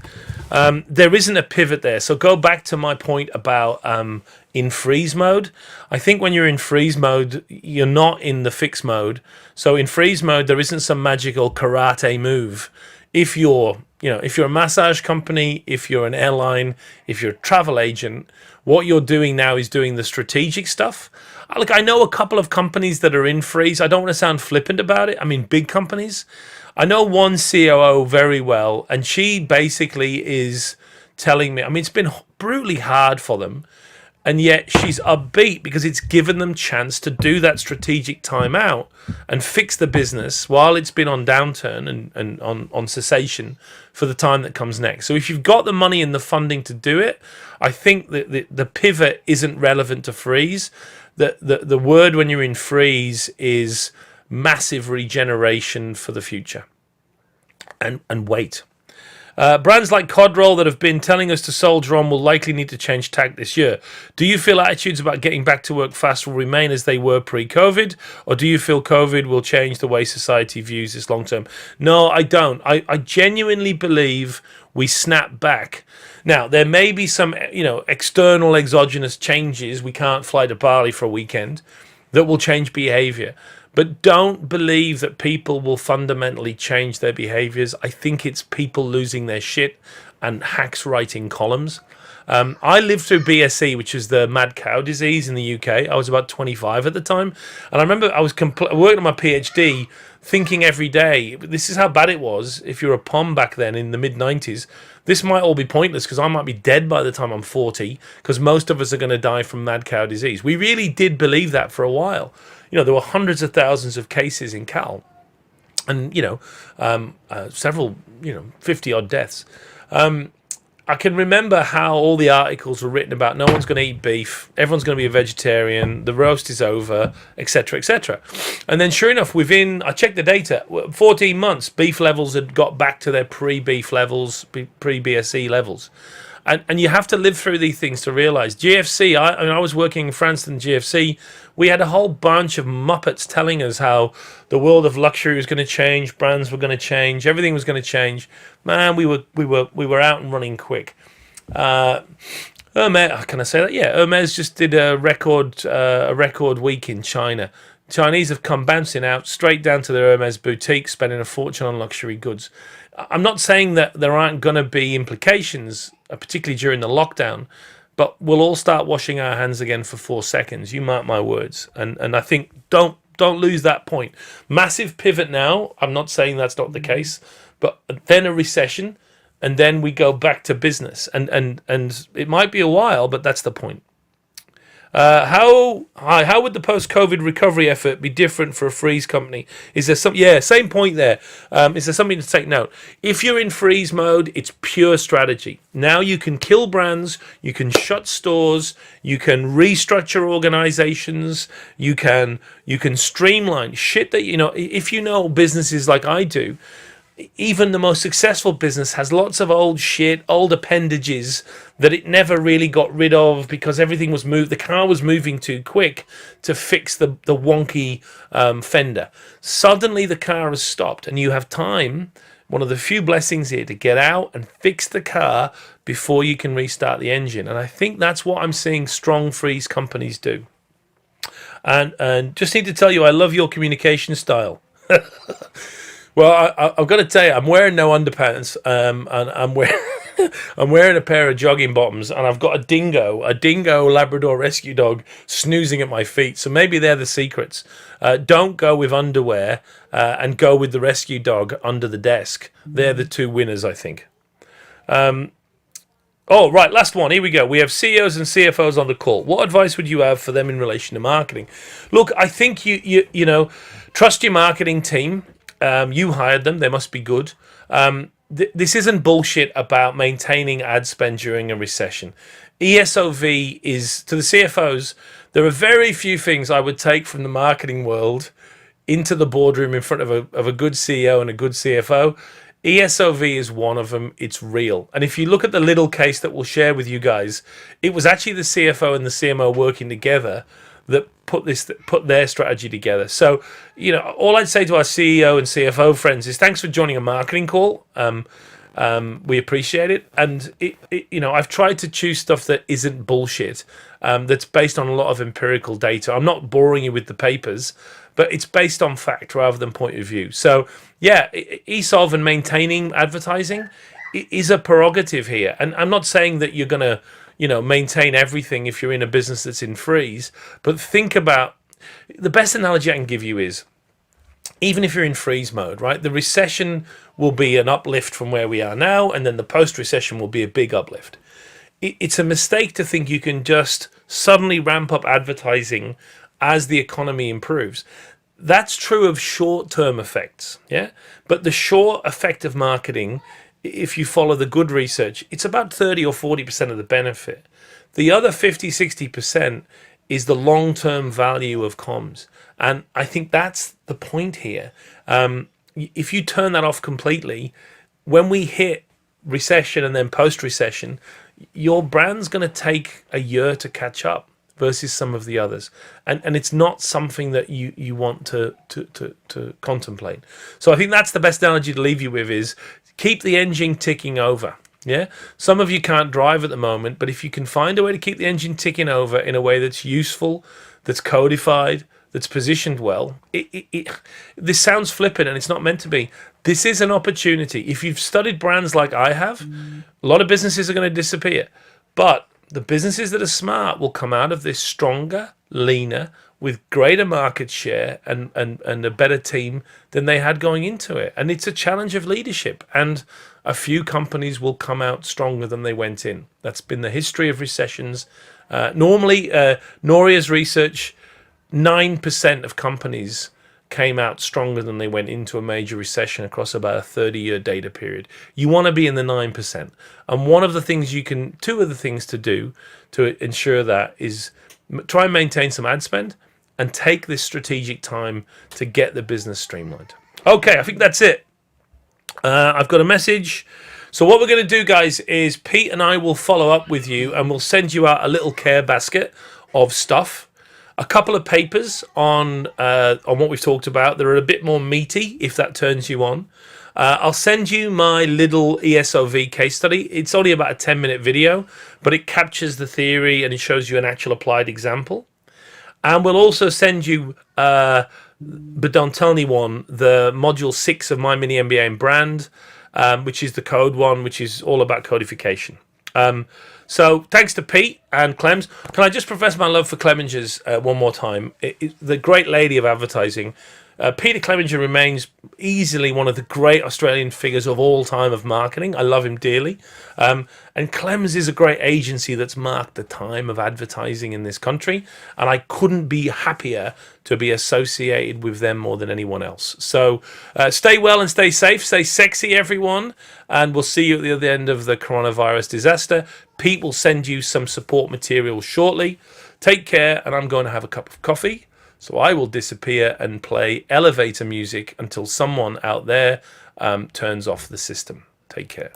There isn't a pivot there. So go back to my point about in freeze mode. I think when you're in freeze mode, you're not in the fix mode. So in freeze mode, there isn't some magical karate move. If you're a massage company, if you're an airline, if you're a travel agent, what you're doing now is doing the strategic stuff. Look, I know a couple of companies that are in freeze. I don't want to sound flippant about it. I mean, big companies. I know one COO very well, and she basically is telling me, I mean, it's been brutally hard for them, and yet she's upbeat because it's given them chance to do that strategic time out and fix the business while it's been on downturn and on cessation for the time that comes next. So if you've got the money and the funding to do it, I think that the pivot isn't relevant to freeze. The word when you're in freeze is massive regeneration for the future. And wait. Brands like Codroll that have been telling us to soldier on will likely need to change tack this year. Do you feel attitudes about getting back to work fast will remain as they were pre-COVID, or do you feel COVID will change the way society views this long term? No, I don't. I genuinely believe we snap back. Now, there may be some, external exogenous changes. We can't fly to Bali for a weekend that will change behavior. But don't believe that people will fundamentally change their behaviors. I think it's people losing their shit and hacks writing columns. I lived through BSE, which is the mad cow disease in the UK. I was about 25 at the time. And I remember I was working on my PhD, thinking every day, this is how bad it was. If you're a POM back then in the mid-90s, this might all be pointless because I might be dead by the time I'm 40 because most of us are going to die from mad cow disease. We really did believe that for a while. There were hundreds of thousands of cases in Cal and, several, 50-odd deaths. I can remember how all the articles were written about no one's going to eat beef, everyone's going to be a vegetarian, the roast is over, etc., etc. And then sure enough, I checked the data, 14 months, beef levels had got back to their pre-beef levels, pre-BSE levels. And you have to live through these things to realize. GFC, I was working in France in GFC. We had a whole bunch of Muppets telling us how the world of luxury was going to change, brands were going to change, everything was going to change. Man, we were out and running quick. Hermes, can I say that? Yeah, Hermes just did a record week in China. Chinese have come bouncing out straight down to their Hermes boutique, spending a fortune on luxury goods. I'm not saying that there aren't going to be implications, particularly during the lockdown, but we'll all start washing our hands again for 4 seconds. You mark my words. And I think don't lose that point. Massive pivot now. I'm not saying that's not the case, but then a recession, and then we go back to business. And it might be a while, but that's the point. How would the post-COVID recovery effort be different for a freeze company? Is there some? Yeah, same point there. Is there something to take note? If you're in freeze mode, it's pure strategy. Now you can kill brands, you can shut stores, you can restructure organizations, you can streamline shit that if you know businesses like I do. Even the most successful business has lots of old shit, old appendages that it never really got rid of because everything was moved. The car was moving too quick to fix the wonky fender. Suddenly the car has stopped and you have time, one of the few blessings here, to get out and fix the car before you can restart the engine. And I think that's what I'm seeing strong freeze companies do. And just need to tell you, I love your communication style. Well, I've got to tell you, I'm wearing no underpants, and I'm wearing a pair of jogging bottoms, and I've got a dingo Labrador rescue dog snoozing at my feet. So maybe they're the secrets. Don't go with underwear, and go with the rescue dog under the desk. They're the two winners, I think. Oh, right, last one. Here we go. We have CEOs and CFOs on the call. What advice would you have for them in relation to marketing? Look, I think you trust your marketing team. You hired them. They must be good. This isn't bullshit about maintaining ad spend during a recession. ESOV is, to the CFOs, there are very few things I would take from the marketing world into the boardroom in front of a good CEO and a good CFO. ESOV is one of them. It's real. And if you look at the little case that we'll share with you guys, it was actually the CFO and the CMO working together that put their strategy together. So, all I'd say to our CEO and CFO friends is thanks for joining a marketing call. We appreciate it. And I've tried to choose stuff that isn't bullshit, that's based on a lot of empirical data. I'm not boring you with the papers, but it's based on fact rather than point of view. So yeah, ESOV and maintaining advertising is a prerogative here. And I'm not saying that you're gonna maintain everything if you're in a business that's in freeze. But think about, the best analogy I can give you is, even if you're in freeze mode, right? The recession will be an uplift from where we are now, and then the post-recession will be a big uplift. It's a mistake to think you can just suddenly ramp up advertising as the economy improves. That's true of short-term effects, yeah? But the short effect of marketing, if you follow the good research, it's about 30 or 40% of the benefit. The other 50, 60% is the long-term value of comms. And I think that's the point here. If you turn that off completely, when we hit recession and then post-recession, your brand's going to take a year to catch up versus some of the others. And it's not something that you want to contemplate. So I think that's the best analogy to leave you with is keep the engine ticking over. Yeah, some of you can't drive at the moment, but if you can find a way to keep the engine ticking over in a way that's useful, that's codified, that's positioned well, this sounds flippant and it's not meant to be. This is an opportunity. If you've studied brands like I have, a lot of businesses are going to disappear, but the businesses that are smart will come out of this stronger, leaner, with greater market share and a better team than they had going into it. And it's a challenge of leadership. And a few companies will come out stronger than they went in. That's been the history of recessions. Normally, Noria's research, 9% of companies came out stronger than they went into a major recession across about a 30-year data period. You want to be in the 9%. And two of the things to do to ensure that is try and maintain some ad spend and take this strategic time to get the business streamlined. Okay, I think that's it. I've got a message. So what we're going to do, guys, is Pete and I will follow up with you and we'll send you out a little care basket of stuff. A couple of papers on what we've talked about. They're a bit more meaty, if that turns you on. I'll send you my little ESOV case study. It's only about a 10-minute video, but it captures the theory and it shows you an actual applied example. And we'll also send you, but don't tell anyone, the module 6 of My Mini MBA and Brand, which is the code one, which is all about codification. So thanks to Pete and Clems. Can I just profess my love for Clemengers one more time? The great lady of advertising. Peter Clemenger remains easily one of the great Australian figures of all time of marketing. I love him dearly. And Clems is a great agency that's marked the time of advertising in this country. And I couldn't be happier to be associated with them more than anyone else. So stay well and stay safe. Stay sexy, everyone. And we'll see you at the other end of the coronavirus disaster. Pete will send you some support material shortly. Take care, and I'm going to have a cup of coffee. So I will disappear and play elevator music until someone out there turns off the system. Take care.